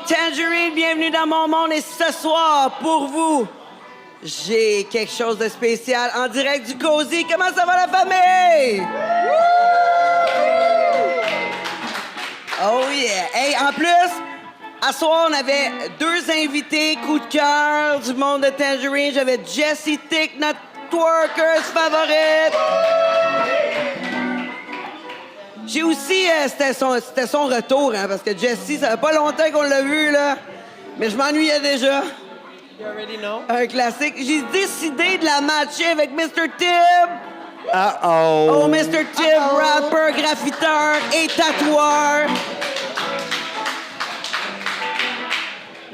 Tangerine, bienvenue dans mon monde et ce soir, pour vous, j'ai quelque chose de spécial en direct du Cozy. Comment ça va la famille? Oh yeah! Hey, en plus, à soir, on avait deux invités, coup de cœur du monde de Tangerine. J'avais Jessie Tick, notre twerkers favorite. J'ai aussi, c'était son retour, hein, parce que Jessie, ça fait pas longtemps qu'on l'a vu, là. Mais je m'ennuyais déjà. You already know. Un classique. J'ai décidé de la matcher avec Mr. Tibb. Uh-oh. Oh, Mr. Tibb, rappeur, graffiteur et tatoueur.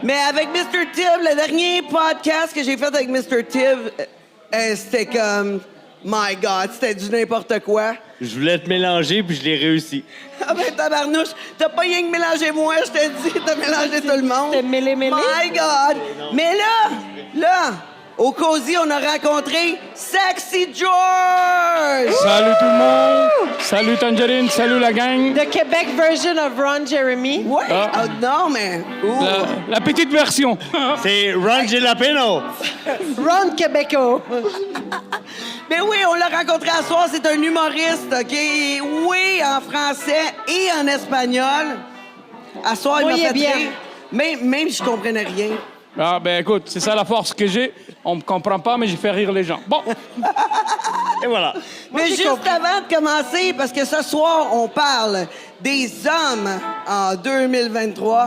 Mais avec Mr. Tibb, le dernier podcast que j'ai fait avec Mr. Tibb, c'était comme... My God, c'était du n'importe quoi. Je voulais te mélanger, puis je l'ai réussi. Ah ben, tabarnouche, t'as pas rien que mélangé moi, je te dis, t'as mélangé tout le monde. T'es mêlé. My God! Mais là, au Cozy, on a rencontré Sexy George! Salut tout le monde! Salut Tangerine, salut la gang! The Quebec version of Ron Jeremy. Ouais! Ah. Oh, non, mais... Ouh. La petite version. C'est Ron Jalapeno. Ron Quebeco. Mais oui, on l'a rencontré à soir, c'est un humoriste, OK? Oui, en français et en espagnol. À soir, il m'a Oui, fait bien. rire. Même si je comprenais rien. Ah ben écoute, c'est ça la force que j'ai. On me comprend pas, mais j'ai fait rire les gens. Bon, Et voilà. Mais j'ai juste compris. avant de commencer, parce que ce soir, on parle des hommes en 2023.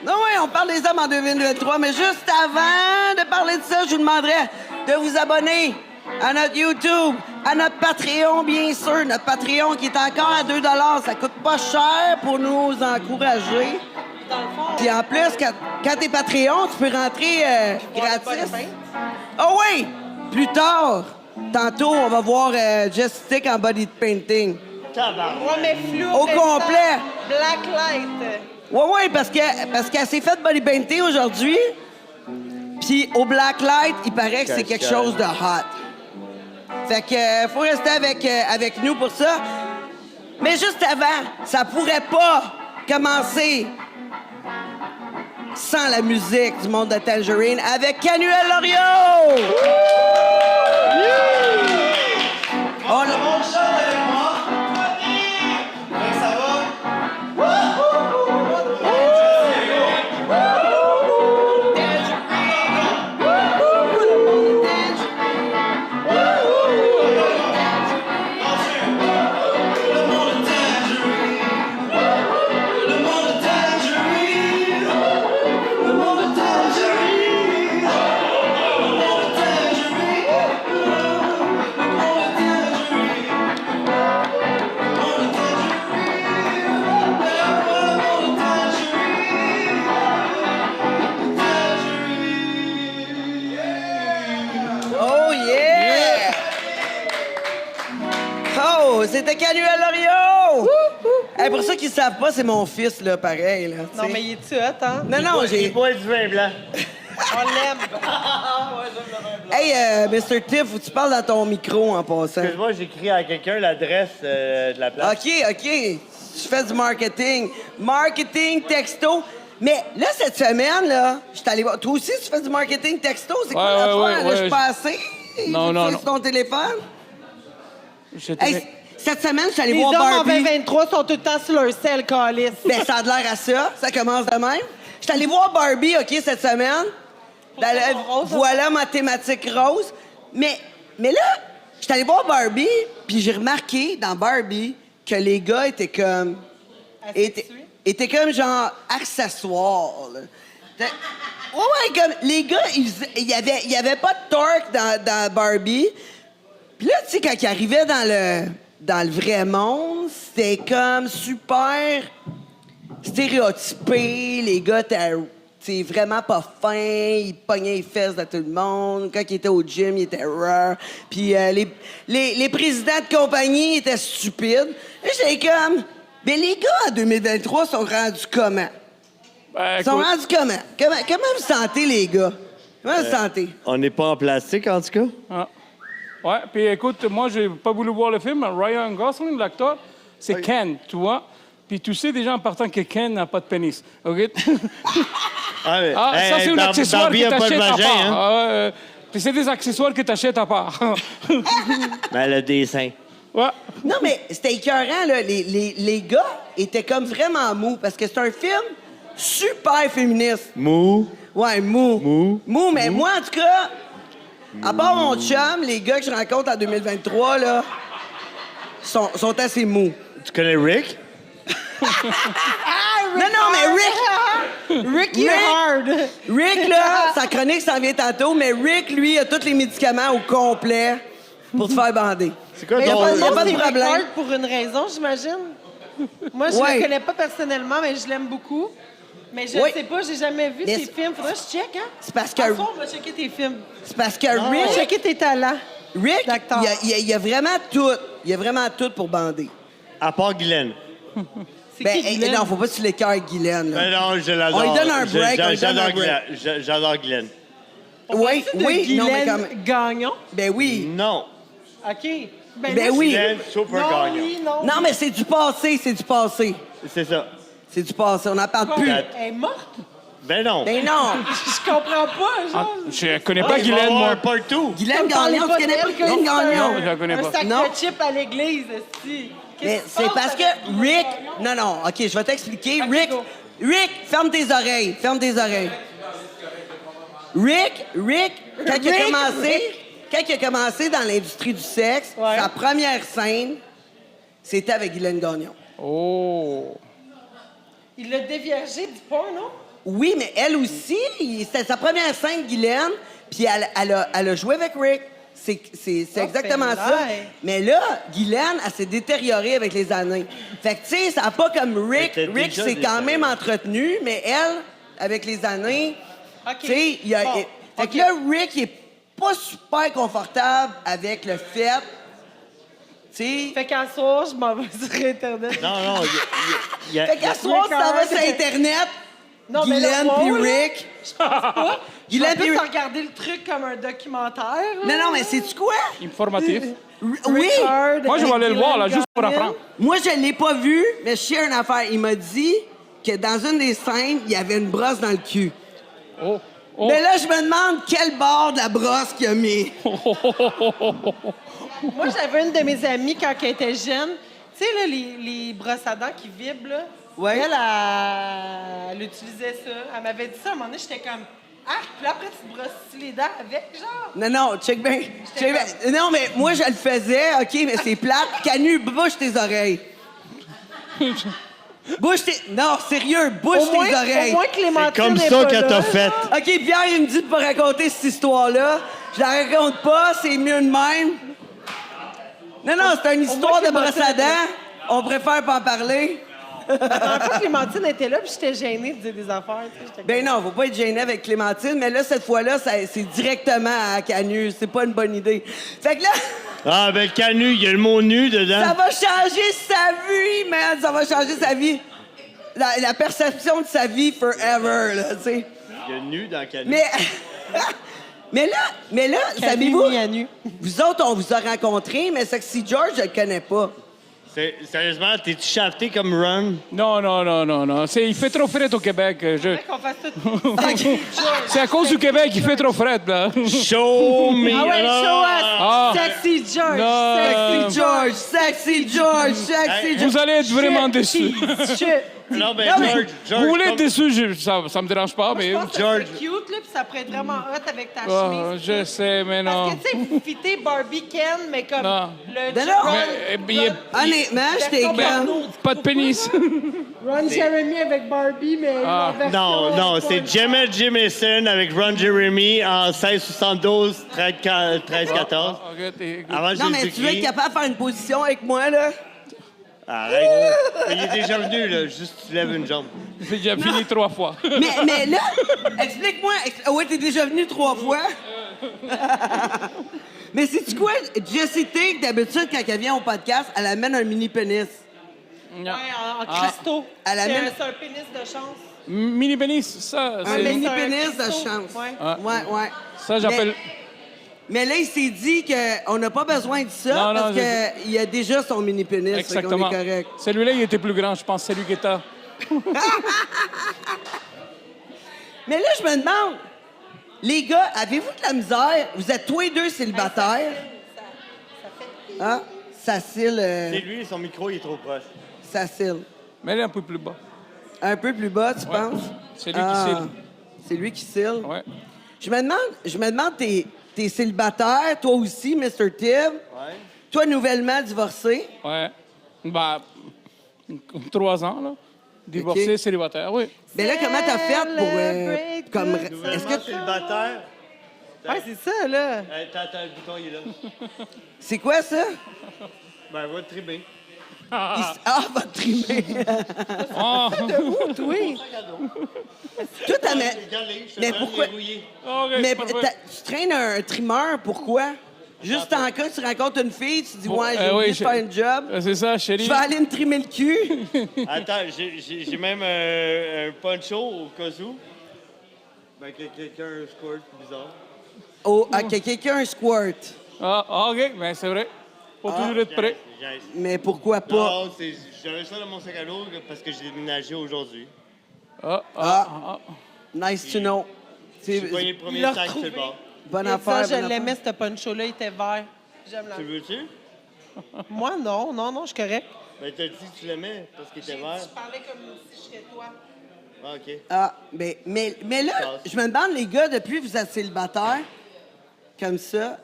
Non, oui, on parle des hommes en 2023, mais juste avant de parler de ça, je vous demanderais de vous abonner à notre YouTube, à notre Patreon, bien sûr. Notre Patreon qui est encore à 2 $. Ça coûte pas cher pour nous encourager. Puis en plus, quand t'es Patreon, tu peux rentrer gratis. Oh oui! Plus tard, tantôt, on va voir Jessica en body painting. Ouais, mais flou. Au complet. Blacklight. Oui, parce qu'elle s'est faite body painter aujourd'hui. Puis au Blacklight, il paraît que c'est quelque chose de hot. Fait que faut rester avec nous pour ça. Mais juste avant, ça pourrait pas commencer sans la musique du monde de Tangerine avec Canuel Loriot! On Oh yeah! Oh, c'était Canuel Loriot! Hey, pour ceux qui ne savent pas, c'est mon fils, là, pareil. Là, tu Non, sais. mais il est-tu hot, hein? Non, j'ai... Pas du vin blanc. On l'aime. Hey, Mr. Tiff, faut que tu parles dans ton micro en passant. Excuse-moi, j'écris à quelqu'un l'adresse de la place. OK. Je fais du marketing. Marketing texto. Mais là, cette semaine, là, je suis allé voir... Toi aussi, tu fais du marketing texto? C'est quoi Ouais, l'affaire? ouais, là? ouais, Je suis ouais. pas assez? Non. Sur ton téléphone? j'étais- Hey, cette semaine, je suis allé Les voir hommes en Barbie. 2023 sont tout le temps sur leur sel, calice. Ben, ça a l'air à ça. Ça commence de même. Je suis allé voir Barbie, OK, cette semaine. Voilà ma thématique rose. Mais là, je suis allé voir Barbie, puis j'ai remarqué dans Barbie que les gars étaient comme... étaient comme genre accessoires, là. Ouais, comme les gars, il y avait pas de torque dans Barbie. Puis là, tu sais, quand ils arrivaient dans le vrai monde, c'était comme super stéréotypé. Les gars étaient vraiment pas fins. Ils pognaient les fesses de tout le monde. Quand ils étaient au gym, ils étaient rares. Puis les présidents de compagnie étaient stupides. Là, j'étais comme... Mais les gars, en 2023, sont rendus comment? Ben, Ils sont écoute, rendus comment? Comment vous sentez, les gars? Comment vous sentez? On n'est pas en plastique, en tout cas. ah. Ouais, puis écoute, moi, j'ai pas voulu voir le film. Ryan Gosling, l'acteur, c'est Ken, tu vois. Puis tu sais déjà en partant que Ken n'a pas de pénis. OK? Ah, mais- Ah, ça, c'est un accessoire Barbie que a pas de t'achètes à vagin, part. hein? Ah, ouais, puis c'est des accessoires que t'achètes à part. Ben, elle a des seins. Ouais. Non, mais c'était écœurant, là. Les gars étaient comme vraiment mous parce que c'est un film super féministe. Mou. Ouais, mou. Mou. Mou, mais moi, en tout cas, à part mon chum, les gars que je rencontre en 2023, là, sont assez mous. Tu connais Rick? Non, mais Rick, you're hard. Rick, là, sa chronique s'en vient tantôt, mais Rick, lui, a tous les médicaments au complet pour te faire bander. C'est quoi Mais y a ton... pas- y a Moi, pas de c'est Rick problème. Hard pour une raison, j'imagine. Moi, je Ouais. le connais pas personnellement, mais je l'aime beaucoup. Mais je Oui. sais pas, j'ai jamais vu Mais ses c'est- films. Faudrait que je check, hein? C'est parce que- Ce soir, on va checker tes films. C'est parce que On va Rick, checker tes talents. Rick, d'acteur. il y a vraiment tout. Il y a vraiment tout pour bander. À part Guylaine. C'est Ben, qui, Guylaine? non, faut pas que tu l'écœures, Guylaine. là. Ben non, je l'adore. On lui donne un break, on lui donne J'adore un break. Guylaine. J'adore Guylaine. On Oui, parle-tu de oui, non, mais Guylaine comme... Gagnon? Ben oui. Non. OK. Ben là, oui. Guylaine, super Non, gagnant. oui, non. Non, mais c'est du passé, c'est du passé. C'est ça. C'est du passé, on n'en parle Quoi, plus. elle est morte? Ben non. Ben non. Je comprends pas, genre. Je connais Ah, pas il va y Guylaine, avoir moi. un part 2. Guylaine Parlez Gagnon, pas tu connais pas d'elle, Guylaine comme c'est Gagnon? Non, je la connais un pas. sac Non. de chips à l'église, esti. Mais Qu'est-ce qui se c'est passe parce avec que Guylaine Rick... Gagnon? Non, OK, je vais t'expliquer. Ok, Rick, go. Rick, ferme tes oreilles. Ferme tes oreilles. Rick, quand il a Rick, commencé... Quand il a commencé dans l'industrie du sexe, Ouais. sa première scène, c'était avec Guylaine Gagnon. Oh. Il l'a déviergé du porc, non? Oui, mais elle aussi, c'était sa première scène, Guylaine, puis elle a joué avec Rick. C'est exactement fait ça. l'air. Mais là, Guylaine, elle s'est détériorée avec les années. Fait que, tu sais, ça n'a pas comme Rick. Elle était Rick déjà s'est quand détériorée. même entretenu, mais elle, avec les années, OK. tu sais, il y a... Bon, Fait OK. que là, Rick, il est pas super confortable avec le fait, tu sais... Fait qu'un soir, je m'en vais sur Internet. Non, non. il y a- Fait qu'à soir, tu t'en vas sur Internet, Non, mais là, Guylaine wow, puis là, Rick... Je pense pas. Je Guylaine vais plus puis- regarder le truc comme un documentaire. là. Non, mais c'est-tu quoi? Informatif. Oui! Richard Moi, je vais aller le voir, là, Guylaine juste pour Gagnon. apprendre. Moi, je l'ai pas vu, mais je sais une affaire. Il m'a dit que dans une des scènes, il y avait une brosse dans le cul. Oh. Oh. Mais là, je me demande quel bord de la brosse qu'il a mis. Moi, j'avais une de mes amies quand elle était jeune. Tu sais, là, les brosses à dents qui vibrent, là. Ouais. Elle utilisait ça. Elle m'avait dit ça à un moment donné, j'étais comme... Ah, puis là, après, tu te brosses les dents avec, genre? Non, non, check bien. Check bien. Non, mais moi, je le faisais, OK, mais c'est plate. Canu, bouge tes oreilles. Bouge tes... Non, sérieux, bouge Au moins, tes oreilles. au moins Clémentine Comme n'est ça pas qu'elle là. t'a fait. OK, Pierre, il me dit de pas raconter cette histoire-là. Je la raconte pas, c'est mieux de même. Non, non, c'est une histoire de brosse à dents. On préfère pas en parler. En fait, Clémentine était là, puis j'étais gênée de dire des affaires. Tu sais, j'étais Ben non, faut pas être gêné avec Clémentine, mais là, cette fois-là, c'est directement à Canu. C'est pas une bonne idée. Fait que là, Ah, ben, le Canu, il y a le mot nu dedans. ça va changer sa vie, man. Ça va changer sa vie. La perception de sa vie forever, là, tu sais. Il y a nu dans le Canu. Mais... mais là, savez-vous... mis à nu. Vous autres, on vous a rencontrés, mais Sexy George, je le connais pas. Sérieusement, t'es-tu shafté comme Ron? Non, non, non, non, non. Il fait trop frais au Québec. Faudrait qu'on fasse tout. C'est à cause du Québec qu'il fait trop frais, là. Show me! Ah ouais, show us! Ah. Sexy George! Non. Sexy George, Sexy George, Sexy George. Vous allez être vraiment déçus. Shit! Non, ben, Non, mais- George, Vous voulez comme- être déçus, ça me dérange pas, mais... Je pense que George. c'est cute, là, puis ça pourrait être vraiment hot avec ta Oh, chemise. je sais, mais non. Parce que, tu sais, vous fitez Barbie Ken, mais comme Non. le Ben non. Ron- Mais, il est- Honnêtement, j'étais Version comme... Barneau. Pas de pénis. Ron Jeremy avec Barbie, mais en version Non, non, c'est Gemma Jameson avec Ron Jeremy en 1672, 13-14. Ok, t'es- Avant Non, mais tu veux être Jésus-Christ. capable de faire une position avec moi, là? Arrête. Mais il est déjà venu, là. Juste, tu lèves une jambe. J'ai déjà fini 3 fois. Mais là, explique-moi. Ah ouais, t'es déjà venu 3 fois? Mais sais-tu quoi? Jessie Tick, d'habitude, quand elle vient au podcast, elle amène un mini-pénis. Ouais, en cristaux. À la C'est même- un- c'est un pénis de chance. Mini pénis, ça, Un c'est... mini-pénis de cristaux. chance. Ouais. Ah. Ouais, ouais. Ça, j'appelle... Mais là, il s'est dit qu'on n'a pas besoin de ça Non, parce non, qu'il a déjà son mini-pénis. Exactement. Fait qu'on est correct. Celui-là, il était plus grand, je pense. C'est lui qui était. Mais là, je me demande, les gars, avez-vous de la misère? Vous êtes tous les deux célibataires. Ah, ça cille. C'est lui, son micro, il est trop proche. Ça cille. Mais il est un peu plus bas. Un peu plus bas, tu Ouais. penses? C'est lui qui cille. C'est lui qui cille. Ouais. Je me demande, t'es célibataire, toi aussi, Mr. Tibb. Ouais. Toi, nouvellement divorcé. Ouais. Bah, 3 ans, là. Divorcé, Ok. célibataire, oui. Mais là, comment t'as fait pour... Celebrate comme... good Nouvellement Est-ce que... célibataire. Ouais, c'est ça, là. Attends, le bouton, il est là. C'est quoi, ça? Ben, va te trimer. Ah, va te trimer. Oh. Oui. Toi, t'en as... Regardez, je te Mais donne pourquoi- les rouillés. OK, Mais parfait. tu traînes un trimeur, pourquoi? Juste en cas, tu rencontres une fille, tu dis, Bon, ouais, j'ai oublié de je- faire une job. C'est ça, chérie. Je vais aller me trimer le cul. Attends, j'ai même un poncho au cas où. Ben, que quelqu'un squirt bizarre. Oh, à que quelqu'un squirt. Ah, OK, mais c'est vrai. Faut toujours être prêt. Mais pourquoi pas? Non, j'avais ça dans mon sac à dos parce que j'ai déménagé aujourd'hui. Nice to know. J'ai pogné le Il premier l'a sac sur le retrouvé. bord. Bonne Et affaire, ça, je bonne l'aimais, affaire. ce poncho-là, il était vert. J'aime la... Tu veux-tu? Moi, non, je suis correct. Ben, t'as dit que tu l'aimais parce qu'il était vert. Je parlais comme si je serais toi. Ah, OK. Ah, mais là, je me demande, les gars, depuis que vous êtes célibataires, comme ça,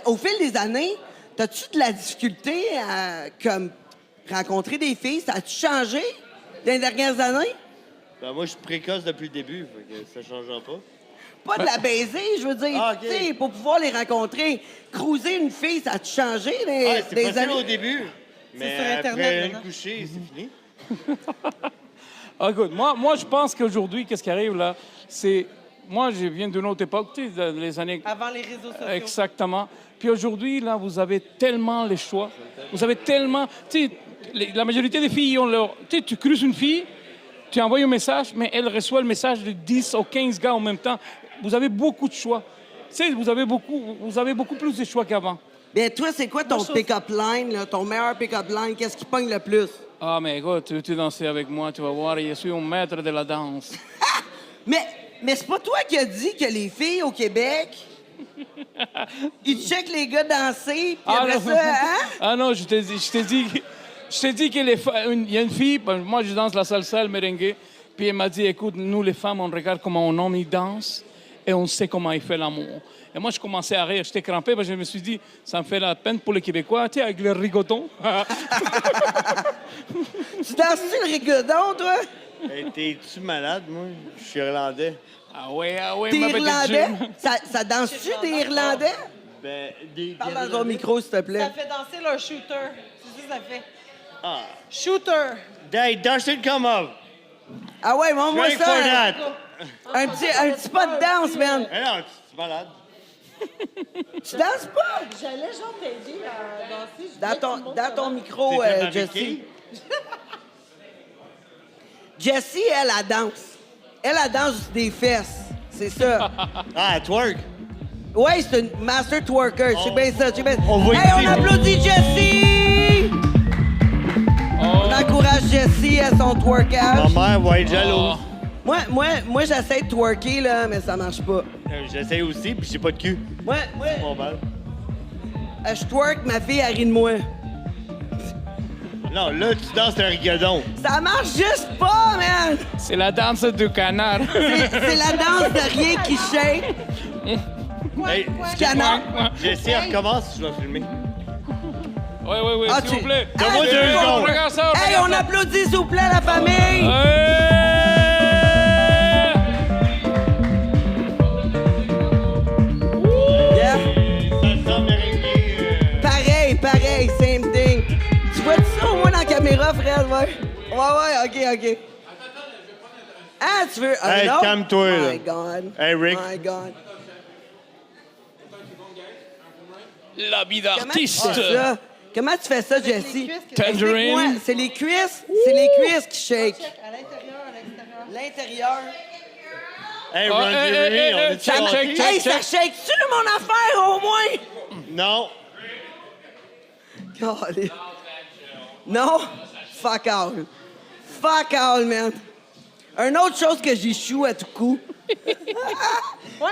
au fil des années, t'as-tu de la difficulté à comme, rencontrer des filles? Ça a-tu changé dans les dernières années? Ben, moi, je suis précoce depuis le début, fait que ça ne changera pas. Pas de la baiser, je veux dire, Ah, OK. tu sais, pour pouvoir les rencontrer. Cruiser une fille, ça a-tu changé dans Ah, c'est des facile années? au début. Mais sur Internet, après une maintenant. couchée, c'est fini. Ah, écoute, moi, je pense qu'aujourd'hui, qu'est-ce qui arrive là, c'est... Moi, je viens d'une autre époque, tu sais, dans les années... Avant les réseaux sociaux. Exactement. Puis aujourd'hui, là, vous avez tellement les choix. Vous avez tellement... Tu sais, la majorité des filles ont leur... Tu sais, tu cruises une fille, tu envoies un message, mais elle reçoit le message de 10 ou 15 gars en même temps. Vous avez beaucoup de choix. Tu sais, vous avez beaucoup plus de choix qu'avant. Bien, toi, c'est quoi ton pick-up line, là, ton meilleur pick-up line? Qu'est-ce qui pogne le plus? Ah, mais écoute, tu veux danser avec moi, tu vas voir, je suis un maître de la danse. Mais c'est pas toi qui as dit que les filles au Québec, ils checkent les gars danser, puis après non. ça, hein? Ah non, je t'ai dit qu'il y a une fille, ben, moi je danse la salsa, le merengue, puis elle m'a dit, écoute, nous les femmes, on regarde comment un homme il danse et on sait comment il fait l'amour. Et moi, je commençais à rire, j'étais crampé, parce que je me suis dit, ça me fait la peine pour les Québécois, tu sais, avec le rigodon. Tu danses-tu le rigodon, toi? Hey, t'es-tu malade, moi? Je suis irlandais. Ah ouais, T'es ma petite Irlandais? June. Ça danse-tu des Irlandais? Ben, des Parle dans ton micro, s'il te Ça plaît. fait danser leur shooter. C'est ça que ça fait. Ah. Shooter. Hey, Dustin, come up. Ah ouais, moi Ready for ça, that. un petit pas de danse, man. Eh non, tu es malade. Tu danses pas? J'allais genre t'aider à danser. Je Dans voulais que tout le monde ton commence. micro, T'es avec Jessie. qui? Jessie, elle danse. Elle danse des fesses. C'est ça. Ah, twerk. Ouais, c'est une master twerker. C'est bien ça, c'est bien. On va Hey, on écouter. applaudit Jessie! On encourage Jessie à son Ma twerkage. mère va être jalouse. Moi, j'essaie de twerker, là, mais ça marche pas. J'essaie aussi, puis j'ai pas de cul. Moi, Bon, ben. je twerk, ma fille, elle rit de moi. Non, là, tu danses un rigodon. Ça marche juste pas, man! C'est la danse du canard. C'est la danse de rien qui shake. Hey, Canard. Jessie, elle recommence, je vais filmer. Oui, Ah, s'il vous plaît. Donne-moi Ah, 2 secondes. Regarde ça, Hey, regarde on ça. applaudit, s'il vous plaît, la famille! Yeah. Ça semble merengue. Pareil, same thing. Tu vois ça au moins dans la caméra, Fred? Ouais, ok. Ah, tu veux... Hey, non? calme-toi, là. My God. Hey, Rick. My God. La vie Comment tu d'artiste. fais ça? Comment tu fais ça, Jessie? Tangerine. Explique-moi. C'est les cuisses qui shake. À l'intérieur, à l'extérieur. L'intérieur. Hey, Oh, Ron Jeremy, on est check, check, Hey, check, ça shake-tu mon affaire au moins? Non. Calé. Non? Fuck all. Fuck all, man. Une autre chose que j'échoue à tout coup. Ouais,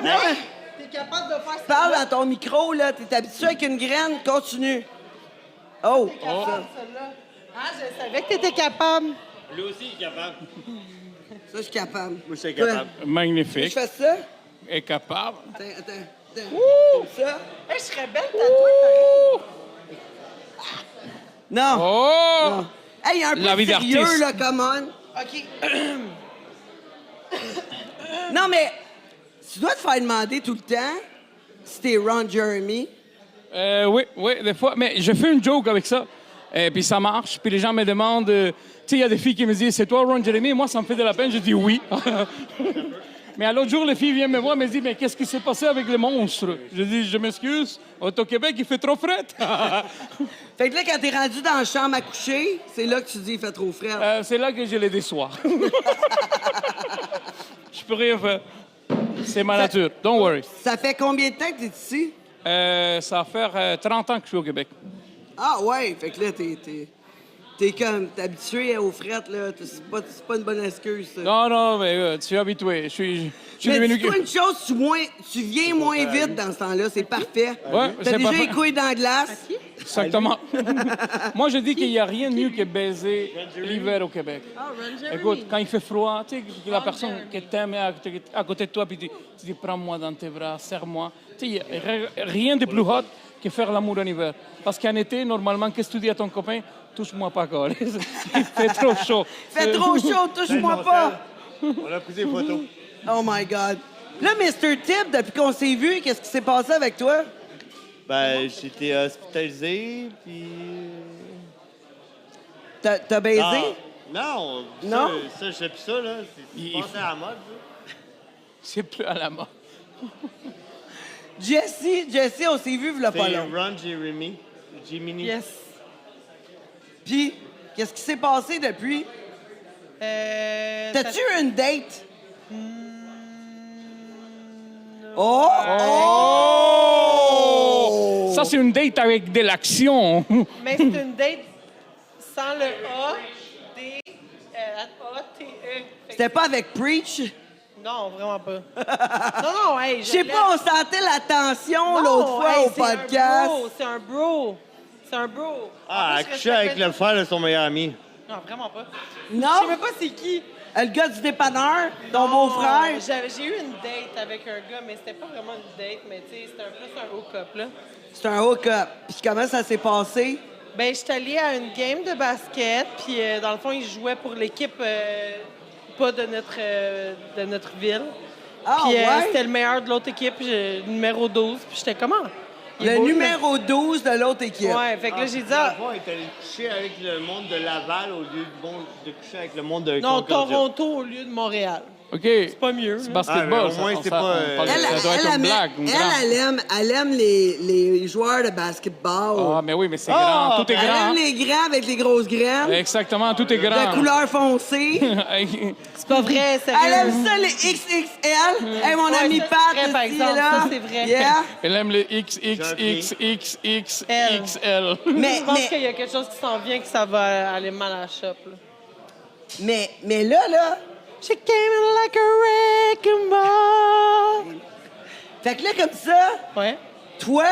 mais t'es capable de faire ça. Parle dans ton micro, là. T'es habitué avec une graine, continue. Oh! Capable, celle-là. Ah, je savais que t'étais capable. Lui aussi, il est capable. Ça, je suis capable. Moi, je suis Toi, capable. Je Magnifique. fais ça? Est capable. Attends. Comme ça? Hey, je serais belle tatouée. Non. Oh! Non. Hey, un peu La vie sérieux, d'artiste. là, come on. OK. Non, mais tu dois te faire demander tout le temps si t'es Ron Jeremy. Oui, des fois. Mais je fais une joke avec ça. Et puis ça marche. Puis les gens me demandent. Tu sais, il y a des filles qui me disent c'est toi Ron Jeremy? Et moi, ça me fait de la peine. Je dis oui. Mais à l'autre jour, les filles viennent me voir et me disent mais qu'est-ce qui s'est passé avec les monstres? Je dis je m'excuse. Au Québec, il fait trop frais. Fait que là, quand t'es rendu dans la chambre à coucher, c'est là que tu dis il fait trop frais. C'est là que je les déçois. Je peux rien faire. C'est ma nature. Don't worry. Ça fait combien de temps que t'es ici? Ça va faire 30 ans que je suis au Québec. Ah ouais, fait que là, t'es habitué aux frettes, là. C'est pas une bonne excuse, ça. Non, mais tu es habitué. Je suis Mais devenu... dis-toi une chose, tu viens moins vite dans ce temps-là, c'est parfait. Ouais, T'as c'est déjà parfait. les couilles dans la glace. Exactement. Moi, je dis qu'il n'y a rien de mieux que baiser l'hiver au Québec. Ah, Ron Jeremy. Écoute, quand il fait froid, tu sais, la personne que t'aimes est à côté de toi, puis tu dis prends-moi dans tes bras, serre-moi. Tu sais, il n'y a rien de plus hot que faire l'amour en hiver. Parce qu'en été, normalement, qu'est-ce que tu dis à ton copain? Touche-moi pas, quoi. Il fait trop chaud. Fait trop chaud, touche-moi pas. On a pris des photos. Oh my God. Là, Mr. Tip, depuis qu'on s'est vu, qu'est-ce qui s'est passé avec toi? Ben, j'étais hospitalisé, puis... T'as baisé? Non, Non? ça, je sais plus ça, là. C'est passé à la mode, ça. C'est plus à la mode. Jesse, on s'est vu, v'là pas C'est long. Ron Jeremy. Jiminy. Yes. Puis, qu'est-ce qui s'est passé depuis? T'as-tu eu une date? Oh! Oh! Ça, c'est une date avec de l'action. Mais c'est une date sans le A, D, A-T-E. Fait que- C'était pas avec Preach? Non, vraiment pas. non, hey, Je sais pas, on sentait la tension l'autre fois au podcast. C'est un bro. C'est un bro. Ah, En elle plus, je couchait avec respecte- le frère de son meilleur ami. Non, vraiment pas. Je Non? sais même pas c'est qui. Le gars du dépanneur, ton Non, beau-frère. J'ai eu une date avec un gars, mais c'était pas vraiment une date, mais tu sais, c'était plus un hook-up, là. C'est un hook-up. Puis comment ça s'est passé? Ben, je suis allée à une game de basket, puis dans le fond, ils jouaient pour l'équipe pas de notre ville. Ah, Puis ouais? c'était le meilleur de l'autre équipe, numéro 12, puis j'étais comment? Le numéro 12 de l'autre équipe. Ouais, fait que là, j'ai dit, Dans le ah, fond, il est allé coucher avec le monde de Laval au lieu de coucher avec le monde de non, Concordia. Toronto au lieu de Montréal. OK. C'est pas mieux. C'est là. basketball. Ah, mais au moins, c'est pas, Elle, ça doit être une blague. une grande. elle aime les joueurs de basketball. Ah, mais oui, mais c'est Ah, grand. Tout est Elle grand. aime les grands avec les grosses graines. Exactement, tout est grand. De couleur foncée. C'est pas vrai, sérieux. Elle aime ça, les XXL. Hey, mon Ouais, ami ça, c'est Pat, vrai, par ici, exemple, là. ça, c'est vrai. Yeah. Elle aime les XXXXXL. Mais, Je pense mais, qu'il y a quelque chose qui s'en vient que ça va aller mal à la shop. Là. mais là, She came in like a wrecking ball. fait que là, comme ça, Ouais. toi,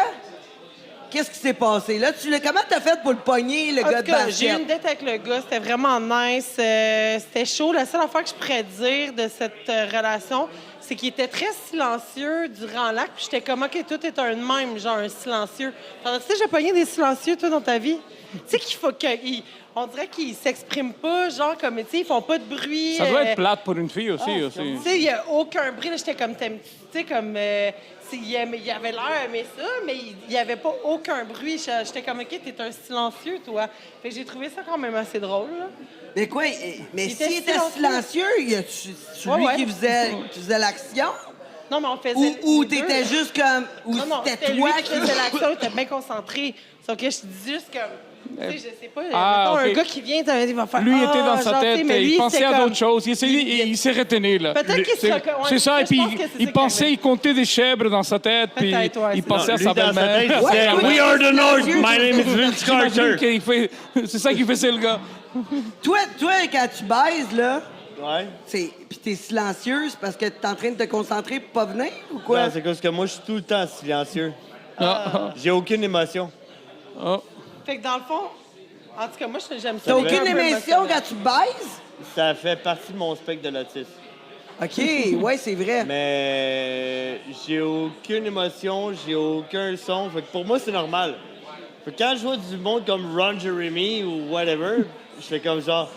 qu'est-ce qui s'est passé? Là, comment t'as fait pour le pogner, le En gars tout de cas, j'ai eu une basket? date avec le gars, c'était vraiment nice. C'était chaud. La seule affaire que je pourrais dire de cette relation, c'est qu'il était très silencieux durant l'acte. Puis j'étais comme, OK, tout est un même, genre un silencieux. Tu sais, j'ai pogné des silencieux, toi, dans ta vie? Tu sais qu'il faut on dirait qu'ils s'expriment pas, genre comme, tu sais, ils font pas de bruit. Ça doit être plate pour une fille aussi. Tu sais, il y a aucun bruit. Là, j'étais comme, tu sais, comme, il avait l'air aimer ça, mais il y avait pas aucun bruit. J'étais comme, OK, t'es un silencieux, toi. Fait que j'ai trouvé ça quand même assez drôle, là. Mais quoi? Mais Il était s'il était silencieux. silencieux, y a-tu Ouais, lui ouais. qui faisait l'action? Non, mais on faisait. Ou les deux. t'étais juste comme. Ou Non, c'était c'était toi lui qui qui. faisait l'action, il était bien concentré. Sauf que je te dis juste comme. Tu sais, je sais pas, Ah, mettons, ok. un gars qui vient, il va faire. Lui ah, était dans sa genre, tu sais, tête, mais lui, il pensait c'était à comme- d'autres choses. Il s'est retenu, là. Peut-être qu'il se C'est- reco- ouais, C'est ça, et je puis pense que c'est ça il qui pensait, arrive. il comptait des chèvres dans sa tête, puis Peut-être, ouais, il c'est pensait Non, à lui, sa dans sa belle-mère. tête, il Ouais, disait, ouais, We are the North, silencieux, my name is Vince J'imagine Carter. qu'il fait... C'est ça qu'il faisait, le gars. Toi, quand tu baises, là, Ouais. puis t'es silencieuse parce que t'es en train de te concentrer pour pas venir ou quoi? Non, c'est parce que moi, je suis tout le temps silencieux. Ah, J'ai aucune émotion. ah, ah. Fait que dans le fond, en tout cas, moi, j'aime ça. T'as aucune Un peu émission émotionnel. quand tu baises? Ça fait partie de mon spectre de l'autisme. OK, ouais, c'est vrai. Mais j'ai aucune émotion, j'ai aucun son. Fait que pour moi, c'est normal. Fait que quand je vois du monde comme Ron Jeremy ou whatever, je fais comme genre,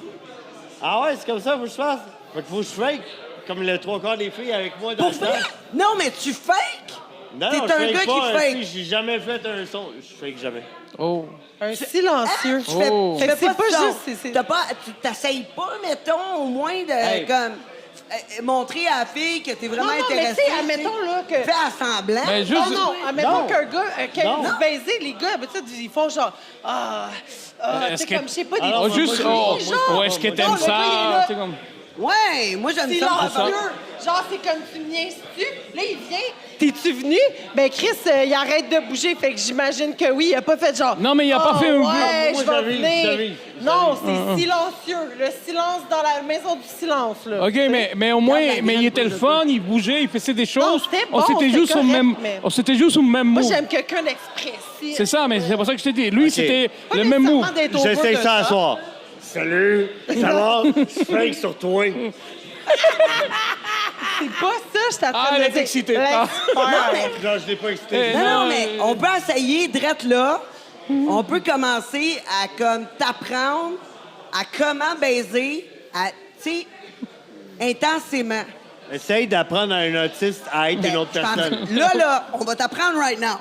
ah ouais, c'est comme ça, faut que je fasse. Fait que faut que je fake, comme le trois quarts des filles avec moi dans Pour le vrai? temps. Non, mais tu fakes? Non, T'es non, un je fake gars pas, qui fake. J'ai jamais fait un son. Je fake jamais. Oh. Un silencieux. Tu fais, Oh. tu fais Fait que c'est pas de pas son. juste, c'est- T'as pas, tu t'essayes pas, mettons, au moins de Hey. comme montrer à la fille que t'es vraiment Non, non, mais intéressé. tu sais, admettons, là, que- Fais à semblant. Mais juste... Non, non, admettons Non. qu'un gars, quand Non. vous baisez, les gars, d'habitude, ils font genre, tu Est-ce sais, que- comme, je sais pas, des Alors, Oh, moi, juste... moi, Oh, genre. oh, est-ce que Non, t'aimes le gars, il est ça? là. Tu sais, comme... Ouais, moi j'aime ça. silencieux. Genre, c'est comme tu me niaises-tu? Là, il vient. T'es-tu venu? Ben, Chris, il arrête de bouger. Fait que j'imagine que oui, il a pas fait genre. Non, mais il a pas Oh, fait un ouais, bruit. je Moi, vais j'arrive, venir. j'arrive. Non, c'est silencieux. Le silence dans la maison du silence, là. OK, mais au moins, Regarde la mais il graine était le pour le fun, il bougeait, il faisait des choses. c'était On bon, s'était c'était juste au correct, même... mais- On s'était juste au même Moi, mot. j'aime quelqu'un d'expressif. C'est ça, mais c'est pour ça que je t'ai dit. Lui, c'était Pas le même mot. nécessairement d'être over J'essaie de ça à soir. Salut, ça va? Je fake sur toi. C'est pas ça, je t'attends Ah, de elle est dire. excitée. L'expert. Non, je l'ai pas excité. Non, non, Non, mais on peut essayer drette là. On peut commencer à comme t'apprendre à comment baiser, à, tu sais, intensément. Essaye d'apprendre à un autiste à être une autre Ben, je personne. pense- Là, on va t'apprendre right now.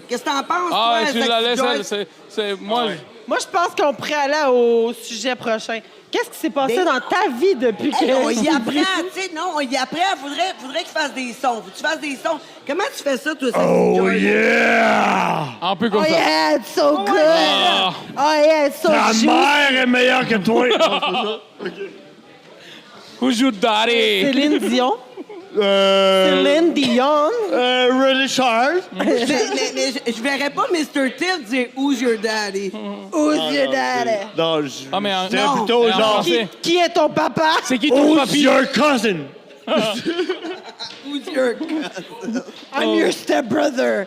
Qu'est-ce que t'en penses, Ah, toi, ouais, tu Sexy la laisses, Joyce? elle, c'est... Moi, Ouais. Moi, je pense qu'on pourrait aller au sujet prochain. Qu'est-ce qui s'est passé Des- dans ta vie depuis Hey, que... on y apprend, tu sais, non, on y apprend. Faudrait qu'il fasse des sons. Faut que tu fasses des sons. Comment tu fais ça, toi, Sexy Oh Joyce? yeah! un peu comme Oh ça. yeah, it's so good! Ah. Oh yeah, it's so Ta juicy! mère est meilleure que toi! Who's your daddy? Céline Dion. Céline Dion. Really Charles? mais je verrais pas Mr. Tilt dire « Who's your daddy? Who's your daddy? Non, Ah, mais en- c'était non. plutôt Mais en genre... français. Qui est ton papa? C'est qui ton Who's papy? your cousin? Who's your... I'm your stepbrother.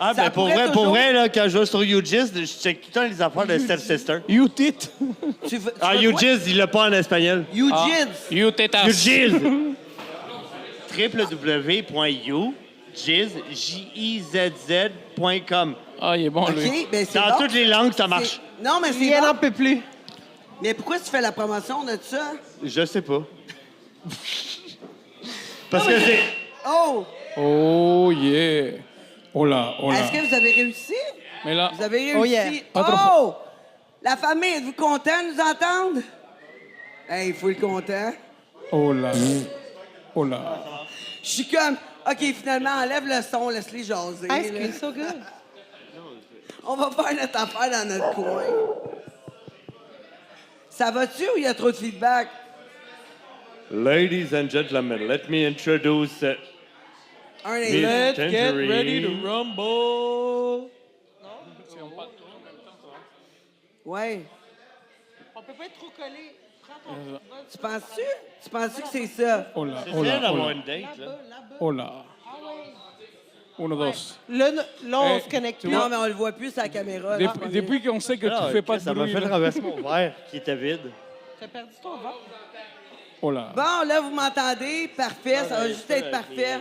Ah, Ça ben pour pourrait vrai, toujours- pour vrai, là, quand je vais sur YouGiz, je check tout le temps les affaires de Stepsister. You tit. Tu fais Ah, quoi? YouGiz, il l'a pas en espagnol. You Ah. Jids. You tetas. YouGiz! www.youjiz.com. Ah, il est bon, lui. OK, ben c'est Dans bon. toutes les langues, ça marche. C'est- Non, mais c'est Il n'en bon. peut plus. Mais pourquoi tu fais la promotion de ça? Je sais pas. Parce que c'est... Oh! Oh, yeah. Oh là, oh là. Est-ce que vous avez réussi? Mais là, Vous avez réussi? Oh, yeah. Pas trop Oh! La famille, êtes-vous content de nous entendre? Hey, il faut le content. oh là. Oh là. Je suis comme, OK, finalement, enlève le son, laisse-les jaser. Ice là. cream, so good. On va faire notre affaire dans notre coin. Ça va-tu ou il y a trop de feedback? Ladies and gentlemen, let me introduce Un des Miss deux. Tangerine. rumble. Ouais. On peut pas être trop collé. Prends ton Tu penses-tu? Tu penses-tu que c'est ça? Oh là, C'est oh bien là, oh d'avoir là. une date, là. Oh là. Uno, dos. Là, on Eh, se connecte tu plus. vois- Non, mais on le voit plus à la caméra. là. Depuis qu'on sait que Ah, tu fais pas de ça m'a bruit. fait là. renverser mon verre qui était vide. T'as perdu ton ventre? Oh là. Bon, là, vous m'entendez? Parfait, ça va ben, juste ça, être parfait.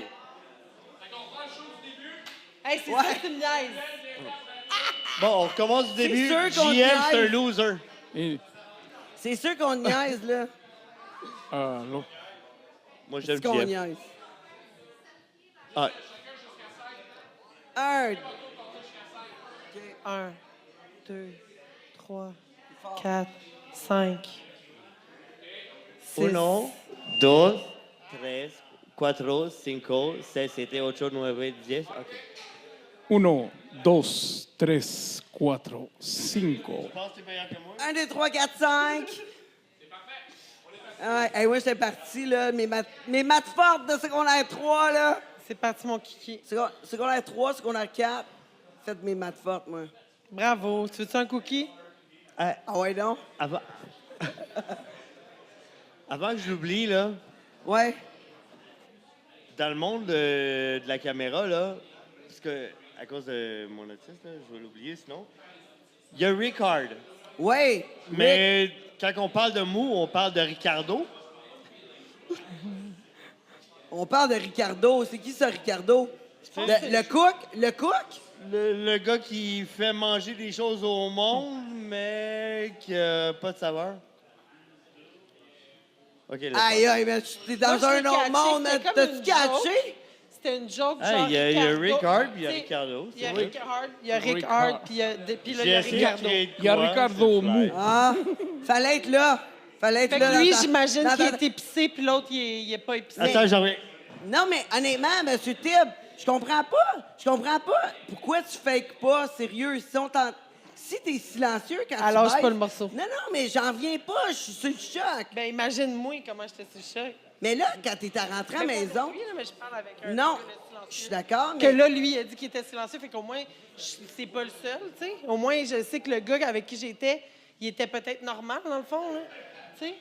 Hey, c'est Ouais. ça, c'est une niaise. Bon, on recommence du début. sûr qu'on JM, c'est un niaise. loser. Et- C'est sûr qu'on niaise, là. ah, là. Moi, j'aime C'est qu'on JM. niaise. Ah, 1, 1, 2, 3, 4, 5, 6. 1, 2, 3, 4, 5, 6, 7, 8, 9, 10. OK. 1, 2, 3, 4, 5. Je pense que t'es meilleur que moi. 1, 2, 3, 4, 5. Ouais, hey, moi, j'étais parti, là. Mes maths fortes de secondaire 3, là. C'est parti, mon kiki. Secondaire 3, secondaire 4. Faites mes maths fortes, moi. Bravo. Tu veux-tu un cookie? Ah ouais, donc? Avant... Avant que je l'oublie, là, Ouais. dans le monde de la caméra, là, parce que, à cause de mon autiste, là, je vais l'oublier sinon, il y a Ricard. Ouais. Mais quand on parle de mou, on parle de Ricardo. On parle de Ricardo. C'est qui ça, Ricardo? Le cook? Le cook? Le gars qui fait manger des choses au monde, mais qui n'a pas de saveur. OK, là. Aïe, aïe, mais t'es dans Moi, je un l'ai autre catché, monde. c'était comme T'as-tu une catché? C'était une joke, Hey, genre il y a Ricardo. Ricard, puis il y a Tu sais, Ricardo. Il y a c'est vrai. Ricard, il y a Ricard. Ricard, puis là, il y J'ai a essayé de Ricardo. créer de Il y a quoi, Ricardo c'est mou. fly. Ah, fallait être là. Fallait être Fait là. que lui, dans- j'imagine dans- qu'il dans- est épicé, puis l'autre, il est pas épicé. Attends, j'en reviens. Non, mais honnêtement, M. Tibb, je comprends pas. Je comprends pas. Pourquoi tu fakes pas, sérieux? Si t'es silencieux quand Alors, tu c'est baisses- pas le morceau. Non, non, mais j'en viens pas. Je suis sur le choc. Ben, imagine-moi comment j'étais sur le choc. Mais là, quand t'es à rentrer à la maison... Oui, là, mais je parle avec un Non, gars, là, je suis silencieux. d'accord, Que mais... là, lui, il a dit qu'il était silencieux, fait qu'au moins, c'est pas le seul, tu sais. Au moins, je sais que le gars avec qui j'étais, il était peut-être normal, dans le fond, là. Tu sais?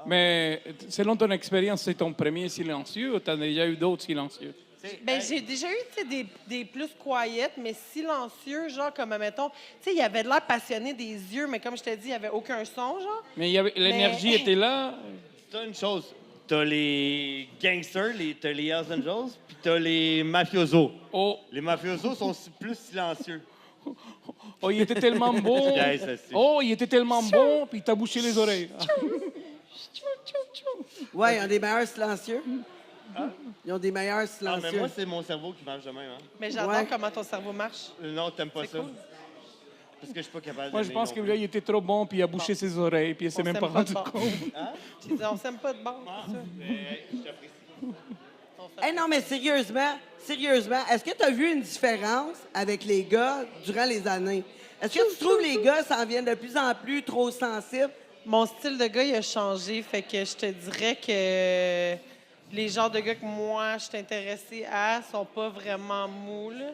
Mais selon ton expérience, c'est ton premier silencieux ou tu as déjà eu d'autres silencieux? Ben, j'ai déjà eu, tu sais, des plus quiet, mais silencieux, genre, comme, mettons, tu sais, il avait de l'air passionné des yeux, mais comme je t'ai dit, il n'y avait aucun son, genre. Mais l'énergie était là. T'as une chose. T'as les gangsters, t'as les Hells Angels, puis t'as les mafiosos. Oh, Les mafiosos sont plus silencieux. oh, il était tellement bon. Yes, ça, c'est- Oh, il était tellement bon, puis il t'a bouché les oreilles. Ouais, ils ont des meilleurs silencieux. Ils ont des meilleurs Ah, silencieux. mais moi, c'est mon cerveau qui marche de même. Hein. Mais j'adore Ouais. comment ton cerveau marche. Non, t'aimes pas C'est ça. cool. Parce que je suis pas capable Moi, je d'aimer pense non que le plus. gars, il était trop bon, puis il a bouché ses oreilles, puis il s'est On même s'aime pas pas rendu de bord. compte. Je disais, on s'aime pas de bord. c'est ça. Je t'apprécie. Hey, non, mais sérieusement, est-ce que tu as vu une différence avec les gars durant les années? Est-ce que tu trouves les gars s'en viennent de plus en plus trop sensibles? Mon style de gars, il a changé. Fait que je te dirais que les genres de gars que moi, je suis intéressée à sont pas vraiment mous, là.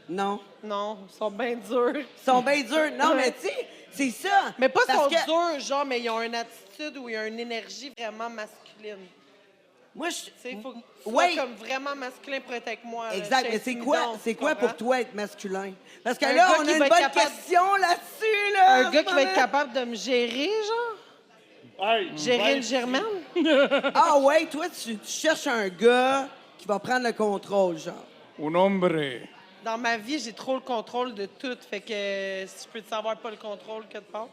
Non. Non, ils sont bien durs. Ils sont bien durs. Non, mais tu sais, c'est ça. Mais pas Parce sont que durs, genre, mais ils ont une attitude ou ils ont une énergie vraiment masculine. Moi, Tu sais, il faut que tu Ouais. sois comme vraiment masculin pour être avec moi. là. exact. Je Mais suis c'est quoi, intimidante, c'est tu quoi pour comprends? toi être masculin? Parce que Un là, gars on qui a une va être bonne capable- question là-dessus, là. Un en gars ce qui va être moment. capable de me gérer, genre. Hey, Gérer ouais, une germaine. Ah ouais, toi, tu cherches un gars qui va prendre le contrôle, genre. Un hombre. Dans ma vie, j'ai trop le contrôle de tout. Fait que si je peux te savoir pas le contrôle que de part.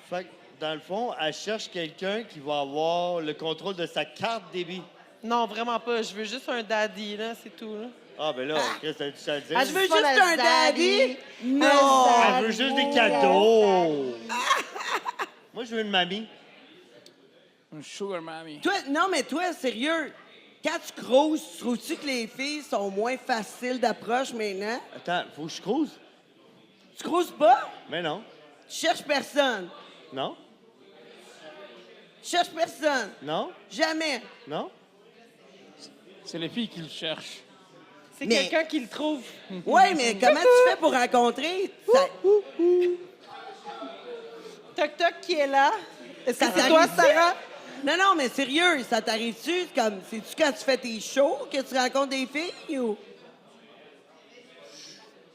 Fait que, dans le fond, elle cherche quelqu'un qui va avoir le contrôle de sa carte débit. Non, vraiment pas. Je veux juste un daddy, là, c'est tout. Là. Ah, ben là, qu'est-ce que tu as à dire? Ah, Tu veux pas juste la un daddy. daddy? Non. Un Elle veut juste des cadeaux. Moi, je veux une mamie. Un sugar mommy. Toi, non, mais toi, sérieux, quand tu creuses, trouves-tu que les filles sont moins faciles d'approche maintenant? Attends, faut que je crouse? Tu creuses pas? Mais non. Tu cherches personne. Non? Tu cherches personne. Non? Jamais. Non? C'est les filles qui le cherchent. C'est Mais- quelqu'un qui le trouve. Ouais, mais comment tu fais pour rencontrer? Ça- Toc Toc qui est là. Est-ce que Ça c'est toi, t'arrive-tu? Sarah? Non, non, mais sérieux, ça t'arrive-tu? C'est-tu quand tu fais tes shows que tu rencontres des filles ou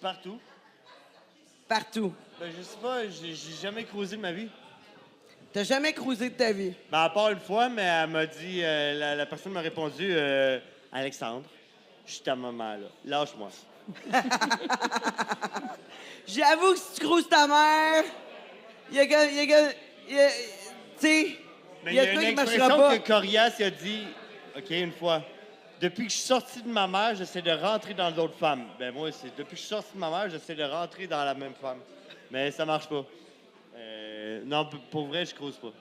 Partout. partout? Ben, je sais pas, j'ai jamais cruisé de ma vie. T'as jamais cruisé de ta vie? Ben, à part une fois, mais elle m'a dit, la personne m'a répondu, Alexandre, je suis ta maman, là. Lâche-moi. J'avoue que si tu cruises ta mère, il y a tu sais, Mais il il y a une truc qui marchera expression pas. que Corias il a dit, OK, une fois. Depuis que je suis sorti de ma mère, j'essaie de rentrer dans d'autres femmes. Ben moi, c'est depuis que je suis sorti de ma mère, j'essaie de rentrer dans la même femme. Mais ça marche pas. Non, pour vrai, je crouse pas.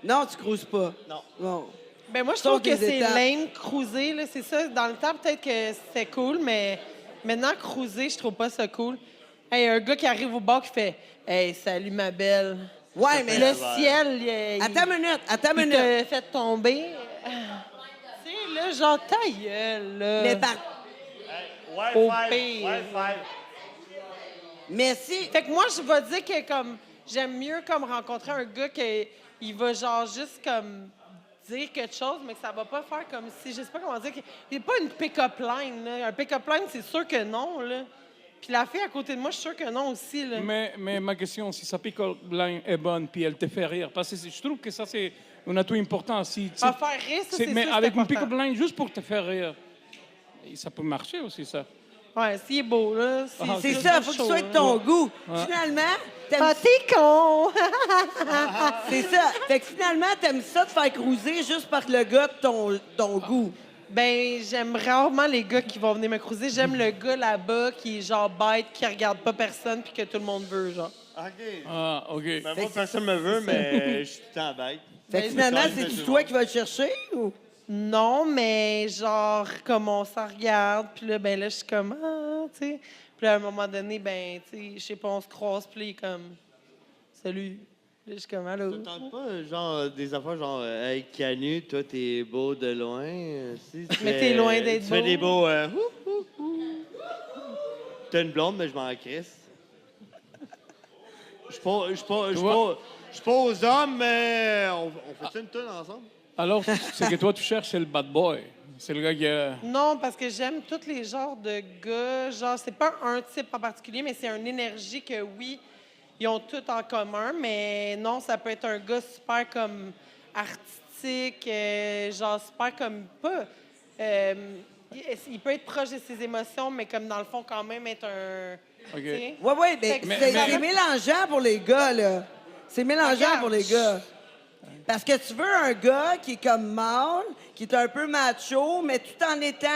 Non, tu cruises pas. Non. Bon. Ben moi, je Sauf trouve que des c'est étapes. lame, cruiser, là, c'est ça. Dans le temps, peut-être que c'était cool, mais maintenant, cruiser, je trouve pas ça cool. Hey, un gars qui arrive au bar qui fait « Hey, salut ma belle. Ouais, mais Le là... ciel, Attends une minute, attends une il minute. t'a fait tomber. Tu sais, là, genre, ta gueule, là. Mais par... Au pire. Mais si... Fait que moi, je vais dire que comme j'aime mieux comme rencontrer un gars qui il va genre juste comme dire quelque chose, mais que ça va pas faire comme si, je sais pas comment dire, il n'est pas une pick-up line. Là. Un pick-up line, c'est sûr que non. Là. Puis la fille à côté de moi, je suis sûre que non aussi. Là. Mais ma question, si sa pick-up line est bonne, puis elle te fait rire, parce que je trouve que ça, c'est un atout important. Si, À faire rire, ça, c'est mais sûr, avec c'est une pick-up important. line, juste pour te faire rire, ça peut marcher aussi, ça. Ouais, s'il est beau, là. C'est juste ça, du faut qu'il show, soit là. de ton goût. Finalement, t'aimes... Ah, t'es con! C'est ça. Fait que finalement, t'aimes ça de faire cruiser juste par le gars de ton goût. Ben, j'aime rarement les gars qui vont venir me cruiser. J'aime le gars là-bas qui est genre bête, qui regarde pas personne puis que tout le monde veut, genre. OK. Ah, OK. Ben, moi, personne me veut, mais je suis tout le temps bête. Fait que Ben, finalement, c'est ça, c'est-tu c'est toi bon. qui vas le chercher ou... Non, mais genre, comme on s'en regarde, puis là, ben là, je suis comme, ah, tu sais. Puis là, à un moment donné, ben, tu sais, je sais pas, on se croise, puis là, il est comme, salut. Là, je suis comme, allô. Ça te tente pas, genre, des affaires genre, hey, Canu, toi, t'es beau de loin. Si, tu Mais fais- t'es loin d'être Tu fais beau. des beaux. T'as une blonde, mais je m'en crisse. Je suis pas, je suis pas aux hommes, mais on fait une toune ensemble? Alors, c'est que toi, tu cherches, c'est le bad boy. C'est le gars qui a... Non, parce que j'aime tous les genres de gars. Genre, c'est pas un type en particulier, mais c'est une énergie que, oui, ils ont tout en commun, mais non, ça peut être un gars super comme artistique, genre super comme pas. Il peut être proche de ses émotions, mais comme dans le fond, quand même être un. OK. tu sais. Ouais, mais Fait que c'est mélangeant pour les gars, là. C'est mélangeant Regarde. pour les gars. Parce que tu veux un gars qui est comme mâle, qui est un peu macho, mais tout en étant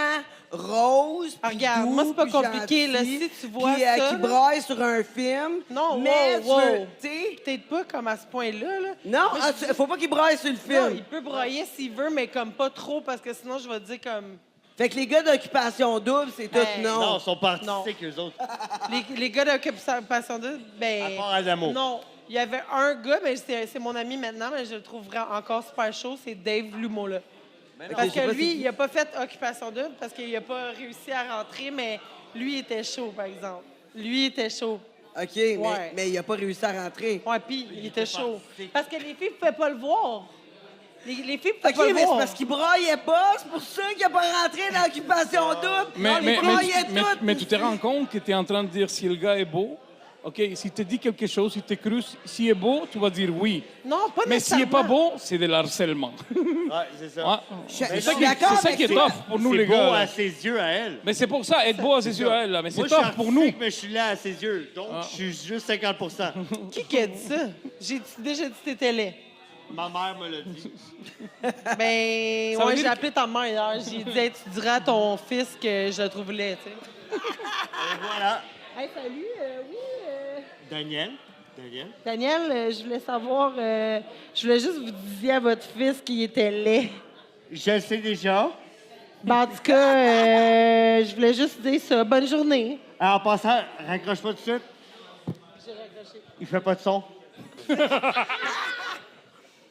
rose, puis Regarde, doux, moi, c'est pas puis compliqué, là. gentil, Si tu vois puis, ça, qui là- braille sur un film. Non, mais wow, tu veux, wow. tu sais... Peut-être pas comme à ce point-là. Là. Non, Moi, je dis- faut pas qu'il braille sur le Non, film. il peut broyer s'il veut, mais comme pas trop, parce que sinon, je vais dire comme. Fait que les gars d'occupation double, c'est tout Hey. non. Non, ils sont pas Non. artistiques, eux autres. Les gars d'occupation de ben. À part Adamo. Non. Il y avait un gars, mais c'est mon ami maintenant, mais je le trouve vraiment encore super chaud, c'est Dave Lumola. Parce je sais que pas lui, c'est qui. il a pas fait occupation double parce qu'il a pas réussi à rentrer, mais lui était chaud, par exemple. Lui était chaud. OK, Ouais. mais il a pas réussi à rentrer. Ouais, puis il était chaud. artistique. Parce que les filles pouvaient pas le voir. Les filles pouvaient OK, pas le mais c'est voir. parce qu'il braillait pas, c'est pour ça qu'il a pas rentré dans l'occupation double. Mais, il braillait tout. mais tu te rends compte que tu es en train de dire si le gars est beau. OK, si tu dis quelque chose, si tu cru, s'il est beau, tu vas dire oui. Non, pas Mais s'il n'est pas nécessairement. beau, c'est de l'harcèlement. Ouais, c'est ça. Ouais. Je C'est suis ça qui, d'accord c'est ça avec qui est toi. tough pour nous, C'est les beau gars. à ses yeux, à elle. Mais c'est pour ça, être beau à ses yeux, à elle, là. Mais c'est Moi, je suis tough pour nous. artistique, mais je suis là à ses yeux. Donc, je suis juste 50 Qui a dit ça? J'ai déjà dit que t'étais laid. Ma mère me l'a dit. Ben, Ça veut ouais, dire j'ai appelé ta mère hier. J'ai dit, hey, tu diras à ton fils que je le trouve laid, tu sais. Et voilà. Hey, salut, oui. Daniel. Daniel, je voulais savoir, je voulais juste vous disiez à votre fils qu'il était laid. Je le sais déjà. Ben, en tout cas, je voulais juste dire ça. Bonne journée. Alors, en passant, raccroche pas tout de suite. J'ai raccroché. Il fait pas de son.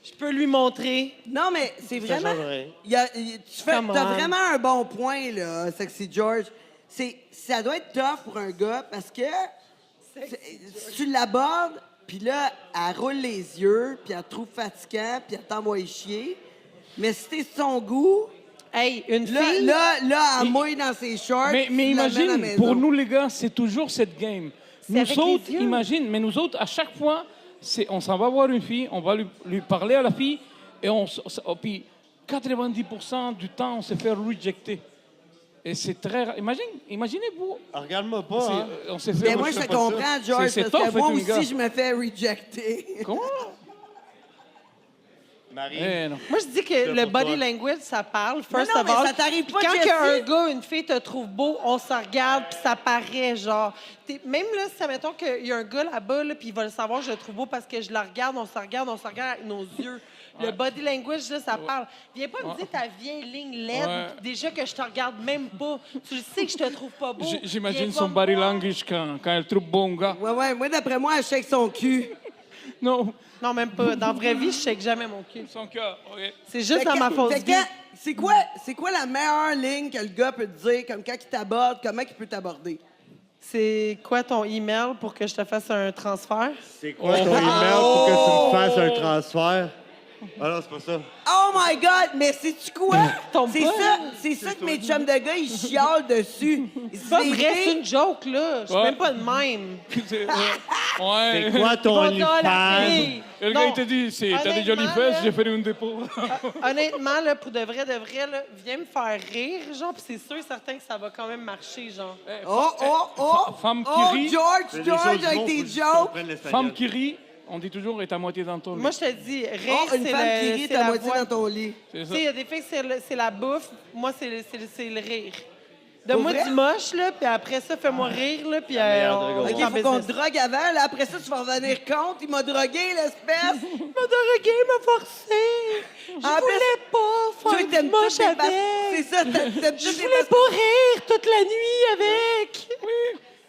Je peux lui montrer. Non, mais c'est Ça vraiment... change rien. T'as Come on. vraiment un bon point, là, Sexy George. Ça doit être tough pour un gars parce que si tu l'abordes, puis là, elle roule les yeux, puis elle te trouve fatigant, puis elle t'envoie chier. Mais si t'es de son goût, Hey, une là, fille. elle mouille dans ses shorts. Mais puis tu l'amènes à la imagine, maison. pour nous, les gars, c'est toujours cette game. Nous avec les autres, yeux. imagine, mais nous autres, à chaque fois, on s'en va voir une fille, on va lui parler à la fille, et puis 90% du temps, on se fait rejecter. Et c'est très rare. Imaginez-vous. Ah, regarde-moi pas, hein. On s'est fait Mais moi, je fais te pas ça. comprends, George, C'est parce que tough moi être une aussi, gars. je me fais rejecter. Comment? Marie. Eh, non. Moi, je dis que le pour body toi. language, ça parle, first non, of mais all. ça t'arrive Puis pas, quand Jessie? un gars ou une fille te trouve beau, on se regarde, puis ça paraît, genre... Même là, si, admettons qu'il y a un gars là-bas, là, puis il va le savoir, je le trouve beau parce que je le regarde, on se regarde avec nos yeux. Le body language, là, ça parle. Viens pas me dire ta vieille ligne laide, Ouais. déjà que je te regarde même pas. Tu le sais que je te trouve pas beau. J'imagine Viens son pas body me voir. language quand elle trouve bon gars. Ouais, moi, d'après moi, elle shake son cul. Non, Non, même pas. Dans la vraie vie, je shake jamais mon cul. son cœur, OK. C'est juste Fait dans que- ma fausse fait que vie. c'est quoi la meilleure ligne que le gars peut te dire, comme quand il t'aborde, comment il peut t'aborder? C'est quoi ton email pour que je te fasse un transfert? C'est quoi ton email pour que tu me fasses un transfert? Ah non, c'est pas ça. Oh my God! Mais sais-tu quoi? Tombe pas, hein? C'est ça que mes chums de gars, ils chialent dessus. C'est pas vrai, c'est une joke, là. Je suis Ouais. même pas de même. Ouais. C'est quoi ton Bon gars, la OnlyFans? fille. Et le gars, Non. il te dit, t'as des jolies Honnêtement, fesses, là- j'ai fait une dépôt. Honnêtement, là, pour de vrai, là, viens me faire rire, genre, puis c'est sûr et certain que ça va quand même marcher, genre. Oh! Femme qui Oh, rit. C'est des George, choses avec bonnes, tes faut juste jokes! comprendre l'espagnol. Femme qui rit, on dit toujours, est à moitié dans ton lit. Moi, je te dis, rire, Oh, une c'est femme qui le- rit c'est à la moitié voix. dans ton lit. C'est Tu ça. sais, il y a des filles, c'est la bouffe. Moi, c'est le rire. Donne-moi vrai? du moche, là, puis après ça, fais-moi rire, là, puis meilleure drogue au on OK, est en il faut qu'on te business. drogue avant, là. Après ça, tu vas revenir compte. Il m'a drogué, l'espèce. Il m'a drogué, il m'a forcé. Je En plus, voulais pas Toi, faire du t'aimes moche toutes les avec. C'est ça, t'aimes Je toutes les voulais pas rire toute la nuit avec.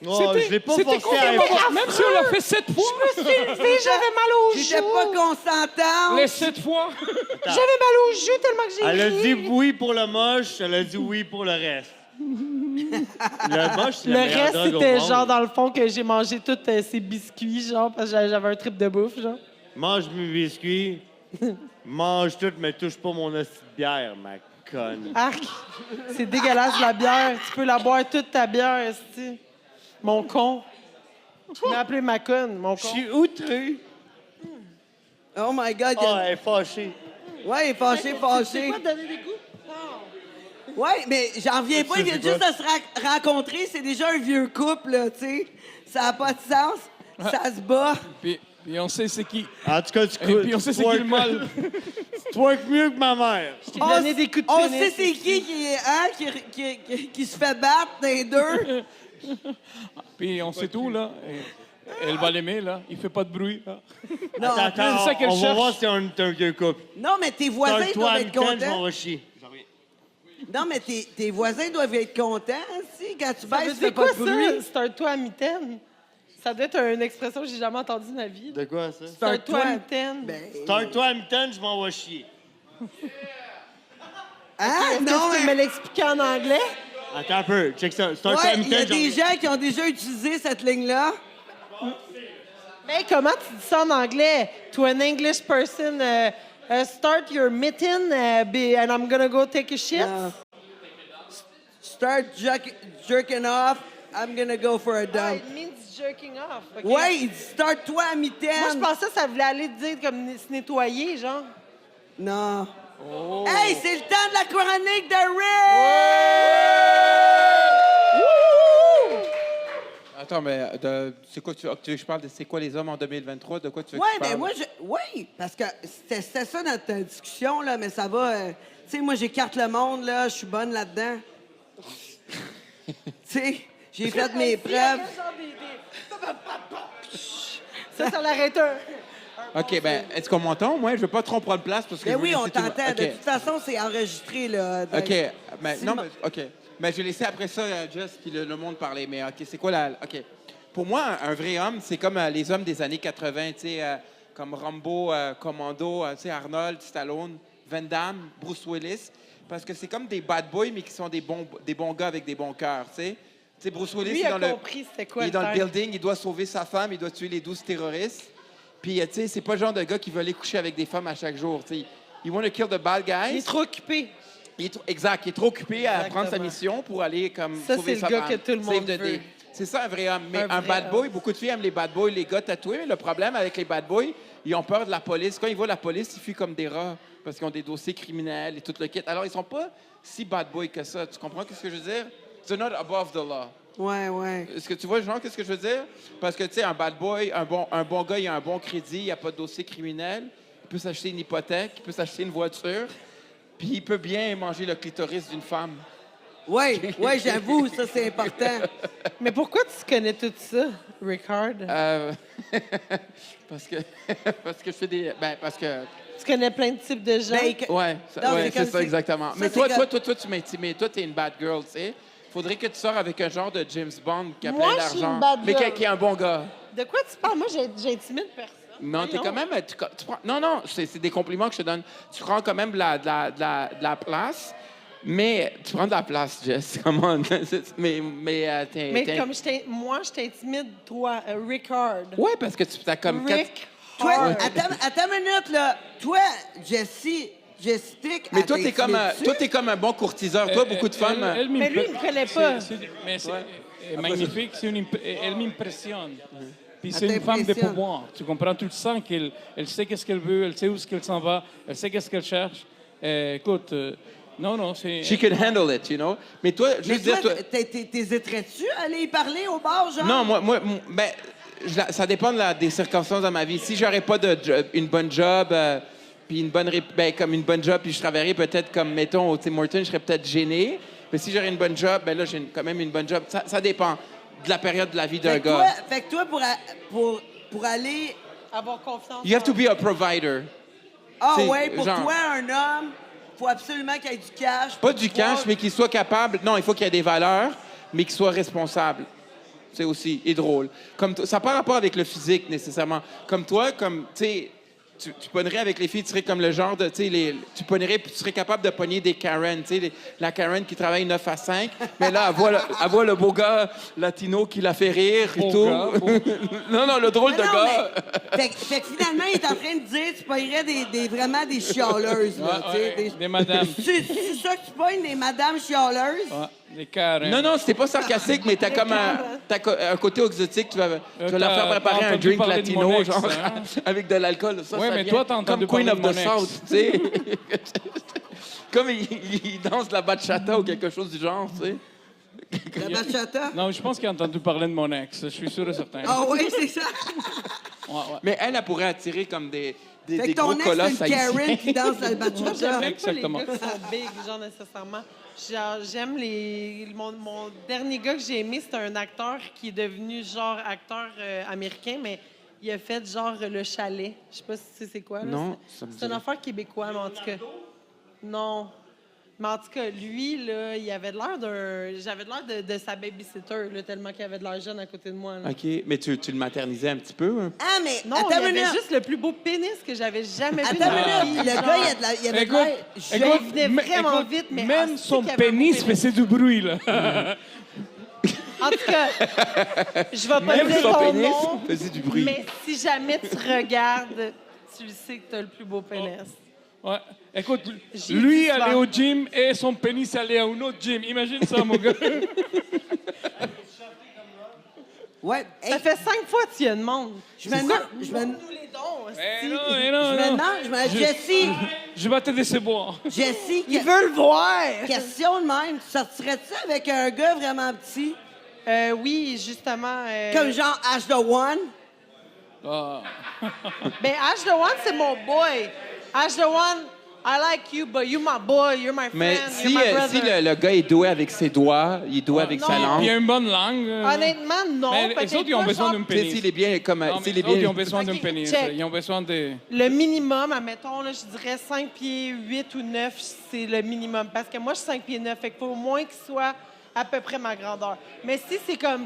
Oh, je l'ai pas C'était forcé à complètement... Même si on l'a fait 7 fois. J'avais mal aux J'étais joues. pas consentante. Les 7 fois. J'avais mal aux joues tellement que j'ai Elle a ri. dit oui pour le moche, elle a dit oui pour le reste. Le moche, c'est Le la meilleure reste, drogue au c'était monde. genre dans le fond que j'ai mangé tous ces biscuits, genre, parce que j'avais un trip de bouffe, genre. Mange mes biscuits, mange tout, mais touche pas mon hostie de bière, ma conne. Arc, c'est dégueulasse la bière. Tu peux la boire toute ta bière, esti. Mon con. Tu m'as appelé ma conne, mon Je con. suis outré. Oh my God. Oh, elle est fâchée. Ouais, il est fâché, C'est fâché. quoi donner des coups? Non. Ouais, mais j'en reviens pas. Ça, Ils viennent c'est juste quoi? de se rencontrer. C'est déjà un vieux couple, là, tu sais. Ça n'a pas de sens. Ça se bat. Puis on sait c'est qui. En tout cas, tu Et puis on sait c'est qui le mal. Tu twerk mieux que ma mère. Je t'ai donné des coups de On pénis. sait c'est qui se fait battre des deux. Puis on sait tout, là. Et elle va l'aimer, là. Il fait pas de bruit, là. Non, Attends, c'est ça qu'elle on va cherche. voir si c'est un vieux couple. non, mais tes voisins Start-toi doivent à être mi-temps, je m'en contents. vais chier. Non, mais tes voisins doivent être contents, si, quand tu Ça veut baisses, tu dire fais quoi, pas de bruit. ça? Start-toi à mitaine? Ça doit être une expression que j'ai jamais entendue de ma vie. De quoi, ça? Start-toi à mitaine. Ben, Start-toi à mi-temps, je m'en vais chier. hein? Est-ce que Non, tu peux me mais... l'expliquer en anglais? Attends un peu, check ça. Start-toi à Ouais, il y mi-temps, a des gens qui ont déjà utilisé cette ligne-là. Mais comment tu dis ça en anglais? To an English person, start your mitten and I'm gonna go take a shit? Start jerking off, I'm gonna go for a Ah, dump. it means jerking off. OK. Ouais, il dit start-toi à Moi, je mitaine. pensais que ça voulait aller te dire comme se nettoyer, genre. Non. Oh. Hey, c'est le temps de la chronique de Rick! Attends, mais c'est quoi tu veux que je parle de c'est quoi les hommes en 2023? De quoi tu veux Ouais, que je mais parle? oui, parce que c'était ça notre discussion, là, mais ça va. Tu sais, moi, j'écarte le monde, là, je suis bonne là-dedans. Tu sais, j'ai fait mes preuves. Ça l'arrête un. OK, ben, est-ce qu'on m'entend? Moi, je veux pas trop prendre place parce que... Mais je veux oui, on laisser tout le- t'entend. OK. De toute façon, c'est enregistré, là. OK, mais, Si non, ma- mais, OK. Mais je vais laisser après ça Just puis le monde parler. Mais OK, c'est quoi la... OK. Pour moi, un vrai homme, c'est comme les hommes des années 80, tu sais, comme Rambo, Commando, tu sais, Arnold, Stallone, Van Damme, Bruce Willis. Parce que c'est comme des bad boys, mais qui sont des bons gars avec des bons cœurs, tu sais. Tu sais, Bruce Willis, Lui, il est il a dans le... compris c'était quoi Il est dans le thème. building, il doit sauver sa femme, il doit tuer les 12 terroristes. Puis, tu sais, c'est pas le genre de gars qui veut aller coucher avec des femmes à chaque jour, tu sais. You want to kill the bad guys. Il est trop occupé. Exact, il est trop occupé à Exactement. prendre sa mission pour aller comme Ça, sauver c'est sa le gars femme. que tout le monde Save the veut. day. C'est ça un vrai homme. Mais Un un vrai bad boy, homme. beaucoup de filles aiment les bad boys, les gars tatoués. Mais le problème avec les bad boys, ils ont peur de la police. Quand ils voient la police, ils fuient comme des rats parce qu'ils ont des dossiers criminels et tout le kit. Alors, ils sont pas si bad boys que ça. Tu comprends ce que je veux dire? They're not above the law. Ouais, ouais. Est-ce que tu vois, genre, qu'est-ce que je veux dire? Parce que, tu sais, un bad boy, un bon gars, il a un bon crédit, il a pas de dossier criminel. peut s'acheter une hypothèque, il peut s'acheter une voiture, puis il peut bien manger le clitoris d'une femme. Oui, j'avoue, ça, c'est important. Mais pourquoi tu connais tout ça, Ricard? Parce que je fais des... Ben, parce que... Tu connais plein de types de gens? Ben, Ouais, Non, ouais, c'est comme c'est ça, si- exactement. ça, Mais c'est toi, tu m'intimides. Toi, t'es une bad girl, tu sais. Faudrait que tu sors avec un genre de James Bond qui a Moi, plein je suis d'argent, une bad mais girl. qui est un bon gars. De quoi tu parles? Moi, j'intimide personne. Non, t'es Voyons. quand même... Tu prends, non, c'est des compliments que je te donne. Tu prends quand même de la place, mais tu prends de la place, Jess. Comment? Mais comme moi, je t'intimide, toi, Ricard. Ouais, parce que tu as comme... Rick. Toi, Hard. attends une minute, là. Toi, Jessica, Mais toi, t'es comme un bon courtiseur. Toi, beaucoup de femmes... Mais lui, il me connaît pas. Mais c'est magnifique, elle m'impressionne. Puis c'est Elle une femme de t'impressionne. pouvoir. Tu comprends? Tu le sens qu'elle sait qu'est-ce qu'elle veut, elle sait où est-ce qu'elle s'en va, elle sait qu'est-ce qu'elle cherche. Écoute, non, c'est... She can handle it, you know? Mais toi, je Mais veux dire... toi, t'hésiterais-tu à aller y parler au bar, genre? Non, ben, ça dépend des circonstances de ma vie. Si j'aurais pas une bonne job, puis comme une bonne job, puis je travaillerais peut-être comme, mettons, au Tim Hortons, je serais peut-être gêné. Mais si j'aurais une bonne job, ben là, j'ai quand même une bonne job. Ça dépend de la période de la vie d'un gars. Fait que toi, pour aller... Avoir confiance. You have to be a provider. Ah C'est ouais, pour genre- toi, un homme, faut absolument qu'il y ait du cash. Pas pour du pouvoir- cash, mais qu'il soit capable... Non, il faut qu'il y ait des valeurs, mais qu'il soit responsable. C'est aussi, et drôle. Comme ça n'a pas rapport avec le physique, nécessairement. Comme toi, comme, tu sais, tu pognerais avec les filles, tu serais comme le genre de, tu sais, tu pognerais, puis tu serais capable de pogner des Karen, tu sais, la Karen qui travaille 9 à 5, mais là, elle voit le beau gars latino qui la fait rire et Beau tout. gars, non, le drôle de Non, gars. mais, fait que finalement, il est en train de dire tu pognerais vraiment des chialeuses, là, tu sais. des madames. C'est ça que tu pognes, des madames chialeuses? Ouais, des Karen. Non, c'était pas sarcastique, mais t'as comme un côté exotique. Tu vas leur faire préparer t'as un entendu drink parler de latino, mon ex, genre, hein? avec de l'alcool. Ça, Ouais, ça mais vient toi, t'as entendu comme Queen of parler the de mon South, tu sais. Comme il danse la bachata ou quelque chose du genre, tu sais. La bachata? Non, je pense qu'il a entendu parler de mon ex. Je suis sûr et certain. Ah oui, c'est ça. Ouais. Mais elle pourrait attirer comme des Fait des que ton gros ex, colosses c'est une Karen haïtiens. qui danse la J'aime bachata. même pas Exactement. les gars qui sont big, genre, nécessairement. Genre, j'aime mon dernier gars que j'ai aimé, c'était un acteur qui est devenu, genre, acteur américain, mais il a fait, genre, Le Chalet. Je sais pas si tu sais c'est quoi, là. Non, ça me C'est une dit affaire québécoise, mais en tout cas... Non. Mais en tout cas, lui, là, il avait l'air d'un... J'avais l'air de sa babysitter, là, tellement qu'il avait de l'air jeune à côté de moi, là. OK, mais tu le maternisais un petit peu? Hein? Ah, mais Non, attends il une avait minute. juste le plus beau pénis que j'avais jamais vu. Attends dans ma une minute. vie, Le genre. gars, il avait de l'air... écoute, venait vraiment vite, mais même asti son qu'il y avait un beau pénis pénis. faisait du bruit, là. En tout cas, je vais pas Même dire son ton pénis nom, faisait du bruit. mais si jamais tu regardes, tu le sais que tu as le plus beau pénis. Ouais. Écoute, J'ai lui dit allait souvent. au gym et son pénis allait à un autre gym. Imagine ça, mon gars. Ouais. Hey, Ça fait 5 fois que tu y demandes. je me demande... Nous les dons, asti. Eh non, Je me demande... Jessie, Je vais te décevoir. Jessie, Il veut le voir! question de même. Tu sortirais-tu avec un gars vraiment petit? Oui, justement. Comme genre Ash the One? Ah. Ben, Ash the One, c'est mon boy. Ash the One, I like you, but you're my boy, you're my friend, Mais you're my brother. si le gars est doué avec ses doigts, il est doué avec sa Non. Il y a langue, une bonne langue. Honnêtement, non. Mais les peut-être autres, ils ont pas, besoin genre, d'un tu sais, pénis. s'il est bien comme... Non, mais s'il les est autres, ils bien... ont besoin d'un Ok, pénis. check. Ils ont besoin de... Le minimum, admettons, là, je dirais 5 pieds 8 ou 9, c'est le minimum. Parce que moi, je suis 5 pieds 9, fait qu'il faut au moins qu'il soit à peu près ma grandeur. Mais si c'est comme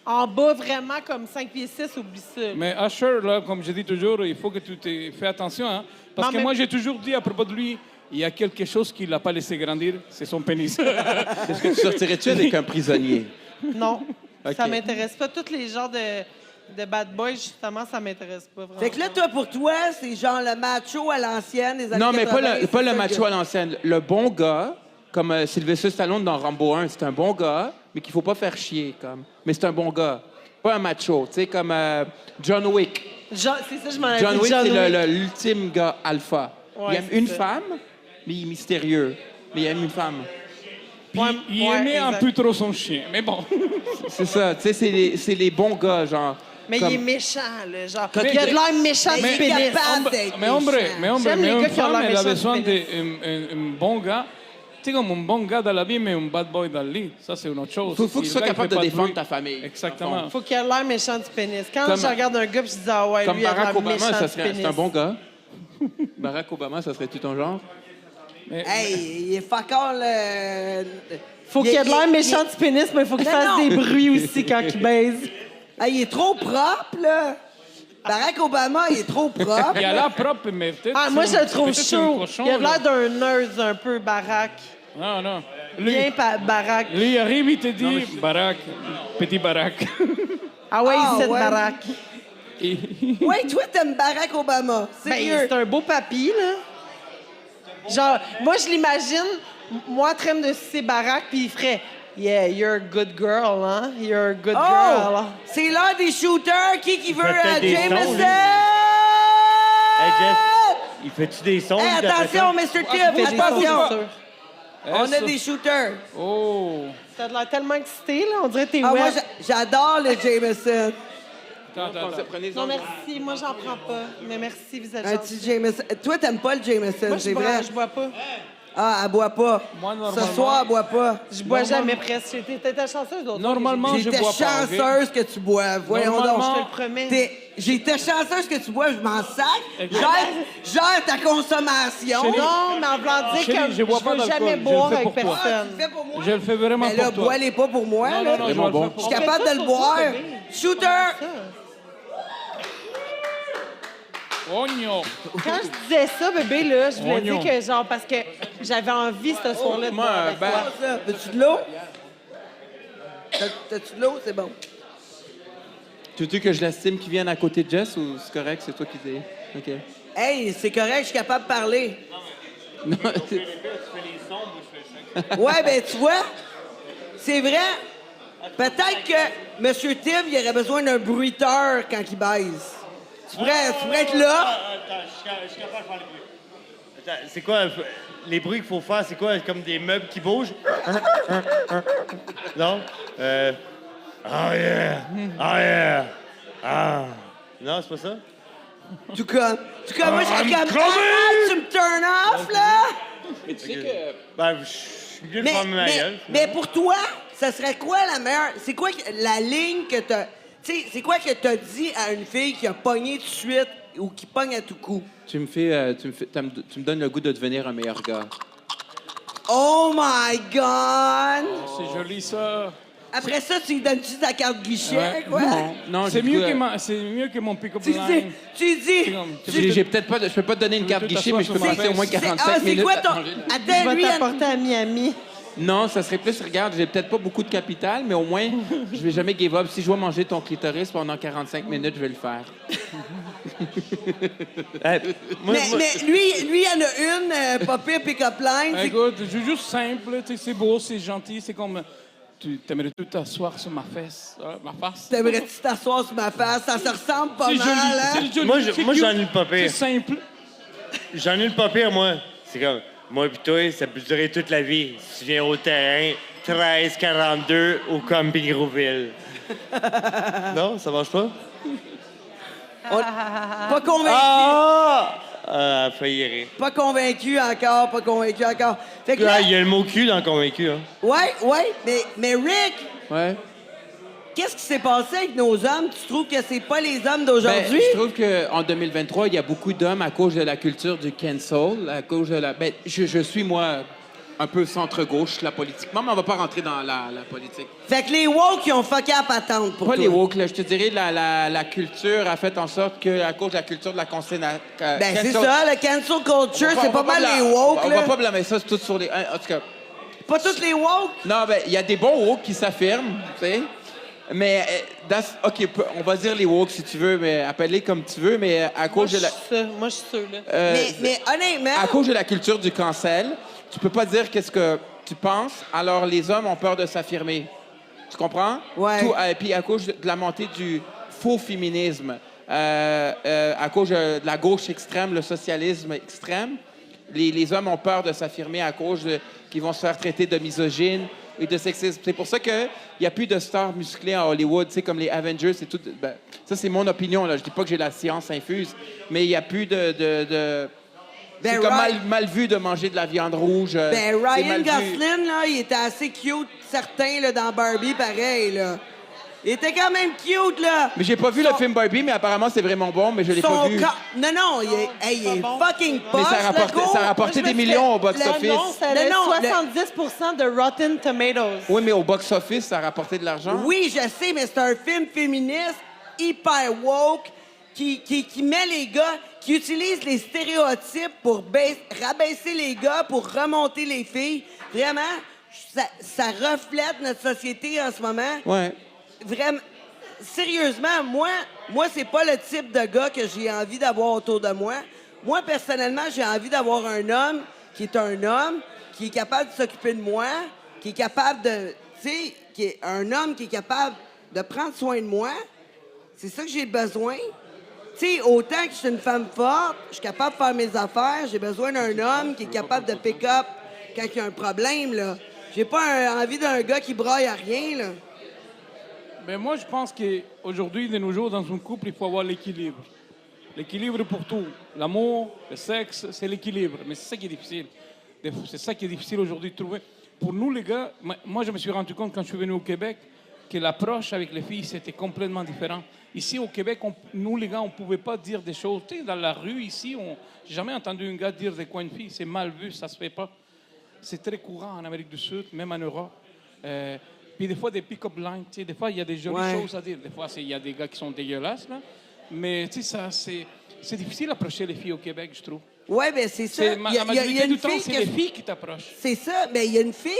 en bas, vraiment comme 5 pieds 6, oublie ça. Mais Usher, là, comme je dis toujours, il faut que tu fais attention. Hein? Parce Non, que mais- moi, j'ai toujours dit à propos de lui, il y a quelque chose qu'il n'a pas laissé grandir, c'est son pénis. Est-ce que tu sortirais-tu avec un prisonnier? Non, Ok. ça m'intéresse pas. Tous les genres de bad boys, justement, ça m'intéresse pas vraiment. Fait que là, toi, pour toi, c'est genre le macho à l'ancienne des années Non, mais 80, pas le c'est ça, macho gars. à l'ancienne. Le bon gars, comme Sylvester Stallone dans Rambo 1, c'est un bon gars, mais qu'il faut pas faire chier, comme. Mais c'est un bon gars. Pas un macho, tu sais, comme John Wick. C'est ça, je m'en avais John dit, Wick, John c'est Wick. l'ultime gars alpha. Ouais, il aime c'est une ça. femme, mais il est mystérieux. Mais il aime une femme. Puis Ouais, il ouais, aimait un exact. peu trop son chien. Mais bon. C'est ça, tu sais, c'est les bons gars, genre. Mais Comme- il est méchant, là. Genre, Mais- il a de l'air méchant Mais du il est pénis. capable d'être Mais hombre, méchant. J'aime les mais gars une qui ont femme, l'air elle a méchants besoin du pénis. d'un bon gars. Tu sais, comme un bon gars dans la vie, mais un bad boy dans le lit. Ça, c'est une autre chose. Faut que tu Si sois le gars, il capable fait de pas défendre bruit- ta famille. Exactement. Faut qu'il ait l'air méchant du pénis. Quand Comme- je regarde un gars, puis je dis, ah ouais, Comme lui, il a Barack l'air Obama, méchant ça du serait, pénis. c'est un bon gars. Barack Obama, ça serait-tu ton genre? Mais- Hey, il est fuck all. Faut qu'il ait de l'air méchant du pénis, mais il faut qu'il Mais fasse non. des bruits aussi quand il baise. Hey, il est trop propre, là. Barack Obama, il est trop propre. Il a l'air propre, mais peut-être. Ah, moi, je le trouve peut-être c'est un chaud. cochon, Il a là. l'air d'un nerd un peu, Barack. Non, non. Lui, Bien, Barack. lui arrive, il te dit Barack, petit Barack. Ah ouais, Ah, il ouais. Barack. Et- Ouais, toi, t'aimes Barack Obama. Ben, Sérieux. c'est un beau papy, là. Genre, moi, je l'imagine, moi, en train de sucer Barack, puis il ferait « Yeah, you're a good girl, hein? You're a good girl. Oh! C'est l'heure des shooters. Qui veut Peut-être des Jameson? sons, lui. Hey, Jeff, il fait-tu des sons? Hey, lui, d'après attention, ça? Mr. Il Tiff, fait des sons, attention. c'est sûr. On a des shooters. Oh. T'as l'air tellement excité, là. On dirait que t'es Ah, moi, wet. j'adore le Jameson. Non, merci. Moi, j'en prends pas. Mais merci, vous êtes Un gentil. petit Jameson. Toi, t'aimes pas le Jameson, Moi, c'est vrai? je bois pas. Ah, elle boit pas. Moi, Ce normalement- soir, elle boit pas. Je bois jamais presque. T'étais chanceuse d'autres Normalement, je J'étais bois pas. ok? chanceuse que tu boives. Voyons Normalement- donc. Je te le promets. J'étais chanceuse que tu bois, je m'en sac. Exact. Gère ta consommation. Chérie, Non, mais en voulant dire Chérie, que je bois je pas veux d'alcool. jamais Je le boire fais avec pour toi. personne. Tu fais pour moi? Je le fais vraiment Mais là, pour toi. bois-les pas pour moi. Non, là. non, non, je vais le bon. faire Je pour suis toi. capable fait de ça le pour boire. toi, bébé. Shooter! Ogno. Quand je disais ça, bébé, là, je voulais Oignon. dire que, genre, parce que j'avais envie ce soir-là de moi, boire avec ben, toi. Pas ça. Veux-tu de l'eau? T'as-tu de l'eau? C'est bon. Tu veux que je l'estime qui vienne à côté de Jess ou c'est correct, c'est toi qui dis? OK. Hey, c'est correct, je suis capable de parler. Non, Ouais, ben tu vois, c'est vrai. Peut-être que M. Tibb, il aurait besoin d'un bruiteur quand il baise. Tu pourrais être là. Attends, je suis capable de faire le bruit. Attends, c'est quoi les bruits qu'il faut faire? C'est quoi? Comme des meubles qui bougent? Non? Oh yeah! Oh yeah! Ah! Non, c'est pas ça? Tout comme moi, je serais I'm comme, coming! ah, tu me turn off, là? mais tu sais que... Ben, je suis mieux de Mais, fermer ma mais, gueule. mais pour toi, ça serait quoi la meilleure... C'est quoi la ligne que t'as... Tu sais, c'est quoi que t'as dit à une fille qui a pogné tout de suite ou qui pogne à tout coup? Tu me donnes le goût de devenir un meilleur gars. Oh my God! C'est joli, ça. Après ça, tu lui donnes-tu ta carte guichet, Ouais. quoi? Non, C'est j'ai mieux, le goût, c'est mieux que mon pick-up Tu dis... line. Tu dis... C'est comme- J'ai peut-être pas, je peux pas te donner une carte veux tout guichet, mais je peux t'asseoir passer sur au moins ma face. 45 c'est minutes quoi à ton... changer. Je Attends, vais lui, t'apporter à Miami. Non, ça serait plus, regarde, j'ai peut-être pas beaucoup de capital, mais au moins, je vais jamais give up. Si je dois manger ton clitoris pendant 45 minutes, je vais le faire. Moi, mais lui, il y en a une, pas pire pick-up line. c'est- Écoute, c'est juste simple, tu sais, c'est beau, c'est gentil, c'est comme... Tu t'aimerais tout t'asseoir sur ma fesse, ma face. T'aimerais-tu t'asseoir sur ma face? Ça se ressemble pas C'est mal, joli, hein? c'est joli, Moi, c'est moi, cute, j'en ai le pas pire. C'est simple. J'en ai le pas pire, moi. C'est comme, moi pis toi, ça peut durer toute la vie. Si tu viens au terrain, 13-42 au Camping Rouville. Non, ça marche pas? Pas convaincu. Ah! Ah, elle a failli rire. Pas convaincu encore, pas convaincu encore. Fait que Là, là, il y a le mot cul dans convaincu, hein. ouais, mais Rick, Ouais. qu'est-ce qui s'est passé avec nos hommes? Tu trouves que c'est pas les hommes Ben, d'aujourd'hui? je trouve qu'en 2023, il y a beaucoup d'hommes à cause de la culture du cancel, à cause de la... Ben, je suis, moi, un peu centre-gauche, là, politiquement, mais on va pas rentrer dans la politique. Fait que les woke, ils ont fucké à patente pour Pas toi. les woke, là, je te dirais, la culture a fait en sorte qu'à cause de la culture de la consénation... Ben, c'est ça, le cancel culture, c'est pas mal les woke, On va là. pas blâmer ça tout sur les... En tout cas, Pas tous les woke. non, ben, il y a des bons woke qui s'affirment, tu sais. Mais, OK, on va dire les woke si tu veux, mais appelle-les comme tu veux, mais à Moi, cause je de suis la... ça. Moi, je suis sûr, là. Mais honnêtement, À cause de la culture du cancel, tu peux pas dire qu'est-ce que tu penses, alors les hommes ont peur de s'affirmer. Tu comprends? Ouais. Puis à cause de la montée du faux féminisme, à cause de la gauche extrême, le socialisme extrême, les hommes ont peur de s'affirmer à cause qu'ils vont se faire traiter de misogynes, et de sexisme. C'est pour ça qu'il n'y a plus de stars musclées à Hollywood, tu sais, comme les Avengers et tout. Ben, ça, c'est mon opinion, là. Je dis pas que j'ai la science infuse, mais il n'y a plus de c'est comme mal vu de manger de la viande rouge. Ben, c'est Ryan mal vu. Gosling, là, il était assez cute, certain, là, dans Barbie, pareil, là. Il était quand même cute, là. Mais j'ai pas vu le film Barbie, mais apparemment, c'est vraiment bon, mais je l'ai pas vu. Non, il est fucking poche, Mais ça a rapporté des millions au box-office. Non, ça avait Non, 70% de Rotten Tomatoes. Oui, mais au box-office, ça a rapporté de l'argent. Oui, je sais, mais c'est un film féministe, hyper woke, qui met les gars, qui utilise les stéréotypes pour rabaisser les gars, pour remonter les filles. Vraiment, ça reflète notre société en ce moment. Ouais. Vraiment, sérieusement, moi, c'est pas le type de gars que j'ai envie d'avoir autour de moi. Moi, personnellement, j'ai envie d'avoir un homme qui est un homme, qui est capable de s'occuper de moi, qui est capable de, tu sais, qui est un homme qui est capable de prendre soin de moi. C'est ça que j'ai besoin. Tu sais, autant que je suis une femme forte, je suis capable de faire mes affaires, j'ai besoin d'un homme qui est capable de pick-up quand il y a un problème, là. J'ai pas envie d'un gars qui braille à rien, là. Mais moi, je pense qu'aujourd'hui, de nos jours, dans un couple, il faut avoir l'équilibre. L'équilibre pour tout. L'amour, le sexe, c'est l'équilibre. Mais c'est ça qui est difficile. C'est ça qui est difficile aujourd'hui de trouver. Pour nous, les gars, moi, je me suis rendu compte quand je suis venu au Québec que l'approche avec les filles, c'était complètement différent. Ici, au Québec, nous, les gars, on ne pouvait pas dire des choses. Tu sais, dans la rue, ici, j'ai jamais entendu un gars dire de quoi une fille. C'est mal vu, ça se fait pas. C'est très courant en Amérique du Sud, même en Europe. Puis des fois, des pick-up lines, tu sais, des fois, il y a des jolies choses à dire. Des fois, il y a des gars qui sont dégueulasses, là. Mais, tu sais, c'est difficile d'approcher les filles au Québec, je trouve. Oui, bien, c'est ça. La majorité du temps, c'est les filles qui t'approchent. C'est ça. Bien, il y a une fille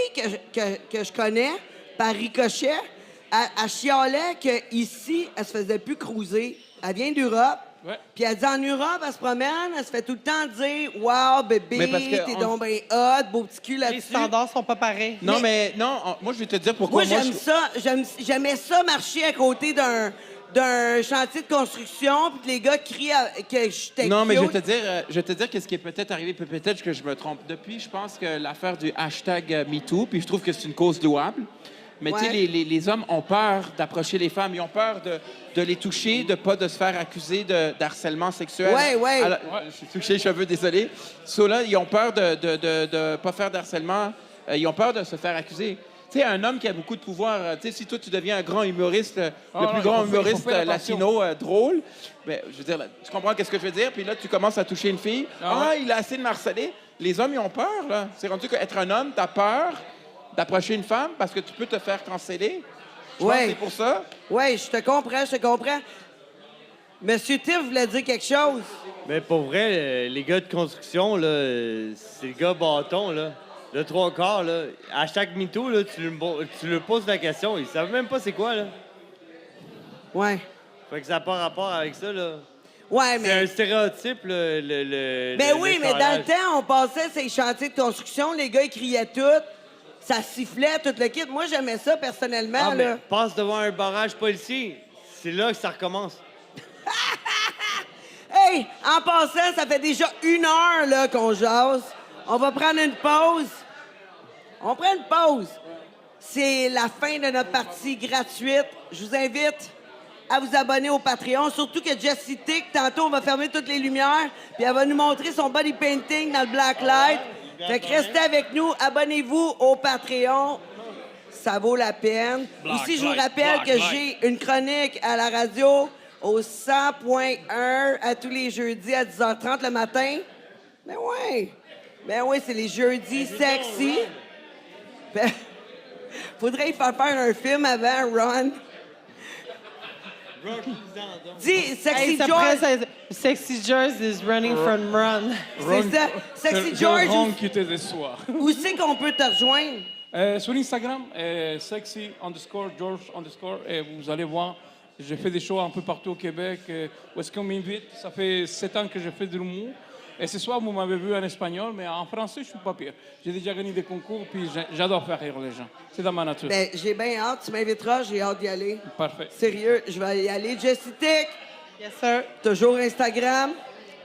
que je connais, par ricochet, elle chialait qu'ici, elle se faisait plus cruiser. Elle vient d'Europe. Ouais. Puis elle dit en Europe, elle se promène, elle se fait tout le temps dire « Wow, bébé, Mais parce que t'es donc bien hot, beau petit cul Les là-dessus. » standards sont pas pareils. Non, mais non, moi, je vais te dire pourquoi. Moi, j'aime ça. J'aimais ça marcher à côté d'un chantier de construction, puis que les gars crient que j'étais Non, mais je cute. vais te dire qu'est-ce qui est peut-être arrivé, peut-être que je me trompe. Depuis, je pense que l'affaire du hashtag MeToo, puis je trouve que c'est une cause louable. Mais tu sais, Ouais. les hommes ont peur d'approcher les femmes. Ils ont peur de les toucher, de se faire accuser d'harcèlement sexuel. Ouais. Alors, je suis touché les cheveux, désolé. Ceux-là, ils ont peur de pas faire d'harcèlement. Ils ont peur de se faire accuser. Tu sais, un homme qui a beaucoup de pouvoir, tu sais, si toi, tu deviens un grand humoriste, le plus grand humoriste latino drôle, ben, je veux dire, là, tu comprends qu'est-ce que je veux dire? Puis là, tu commences à toucher une fille. Il a assez de me harceler. Les hommes, ils ont peur, là. C'est rendu qu'être un homme, t'as peur d'approcher une femme parce que tu peux te faire canceller. Je pense que c'est pour ça. Oui, je te comprends. Monsieur Tiff voulait dire quelque chose. Mais pour vrai, les gars de construction, là, c'est le gars bâton, là. Le trois quarts, là. À chaque MeToo, là, tu lui poses la question, ils savent même pas c'est quoi, là. Ouais. Fait que ça n'a pas rapport avec ça, là. Ouais, C'est un mais... stéréotype, là, Ben oui, mais dans le temps, on passait ces chantiers de construction, les gars, ils criaient tout, ça sifflait, tout le kit. Moi, j'aimais ça, personnellement, Ah, mais là. passe devant un barrage policier, c'est là que ça recommence. Hey, en passant, ça fait déjà 1 heure, là, qu'on jase. On va prendre une pause. On prend une pause. C'est la fin de notre partie gratuite. Je vous invite à vous abonner au Patreon. Surtout que Jessie Tick, tantôt, on va fermer toutes les lumières, puis elle va nous montrer son body painting dans le black light. Fait que restez avec nous. Abonnez-vous au Patreon. Ça vaut la peine. Aussi, je vous rappelle que j'ai une chronique à la radio au 100.1 à tous les jeudis à 10h30 le matin. Ben oui, c'est les jeudis sexy. Ben, faudrait y faire un film avant, Ron. Dis, Sexy George. Sexy George is running from Run. C'est ça. Sexy George, qui te déçoit. où c'est qu'on peut te rejoindre? Sur Instagram, sexy_George_, et vous allez voir, je fais des shows un peu partout au Québec. Où est-ce qu'on m'invite? Ça fait 7 ans que je fais de l'humour. Et ce soir, vous m'avez vu en espagnol, mais en français, je suis pas pire. J'ai déjà gagné des concours, puis j'adore faire rire les gens. C'est dans ma nature. Ben, j'ai bien hâte. Tu m'inviteras, j'ai hâte d'y aller. Parfait. Sérieux, je vais y aller. Jessie Tick, Yes, sir. toujours Instagram.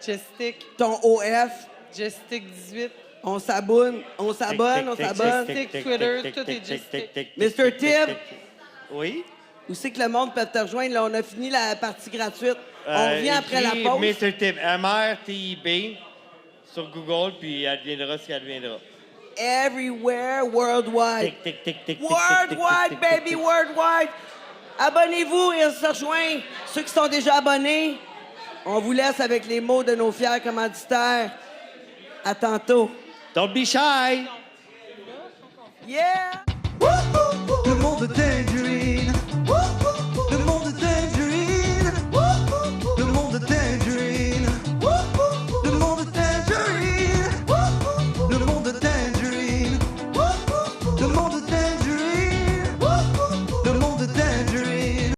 Jessic. Ton OF. Jessic 18. On s'abonne, on s'abonne. Stick, Twitter, tout est juste stick. Mr. Tibb, Oui? où c'est que le monde peut te rejoindre? Là, on a fini la partie gratuite. On revient après la pause. Mr. Tibb, MRTIB sur Google, puis elle deviendra ce qu'elle deviendra. Everywhere, worldwide. Tic. Worldwide, baby, worldwide. Abonnez-vous et on se rejoint. Ceux qui sont déjà abonnés, on vous laisse avec les mots de nos fiers commanditaires. À tantôt. Don't be shy! Yeah! Le monde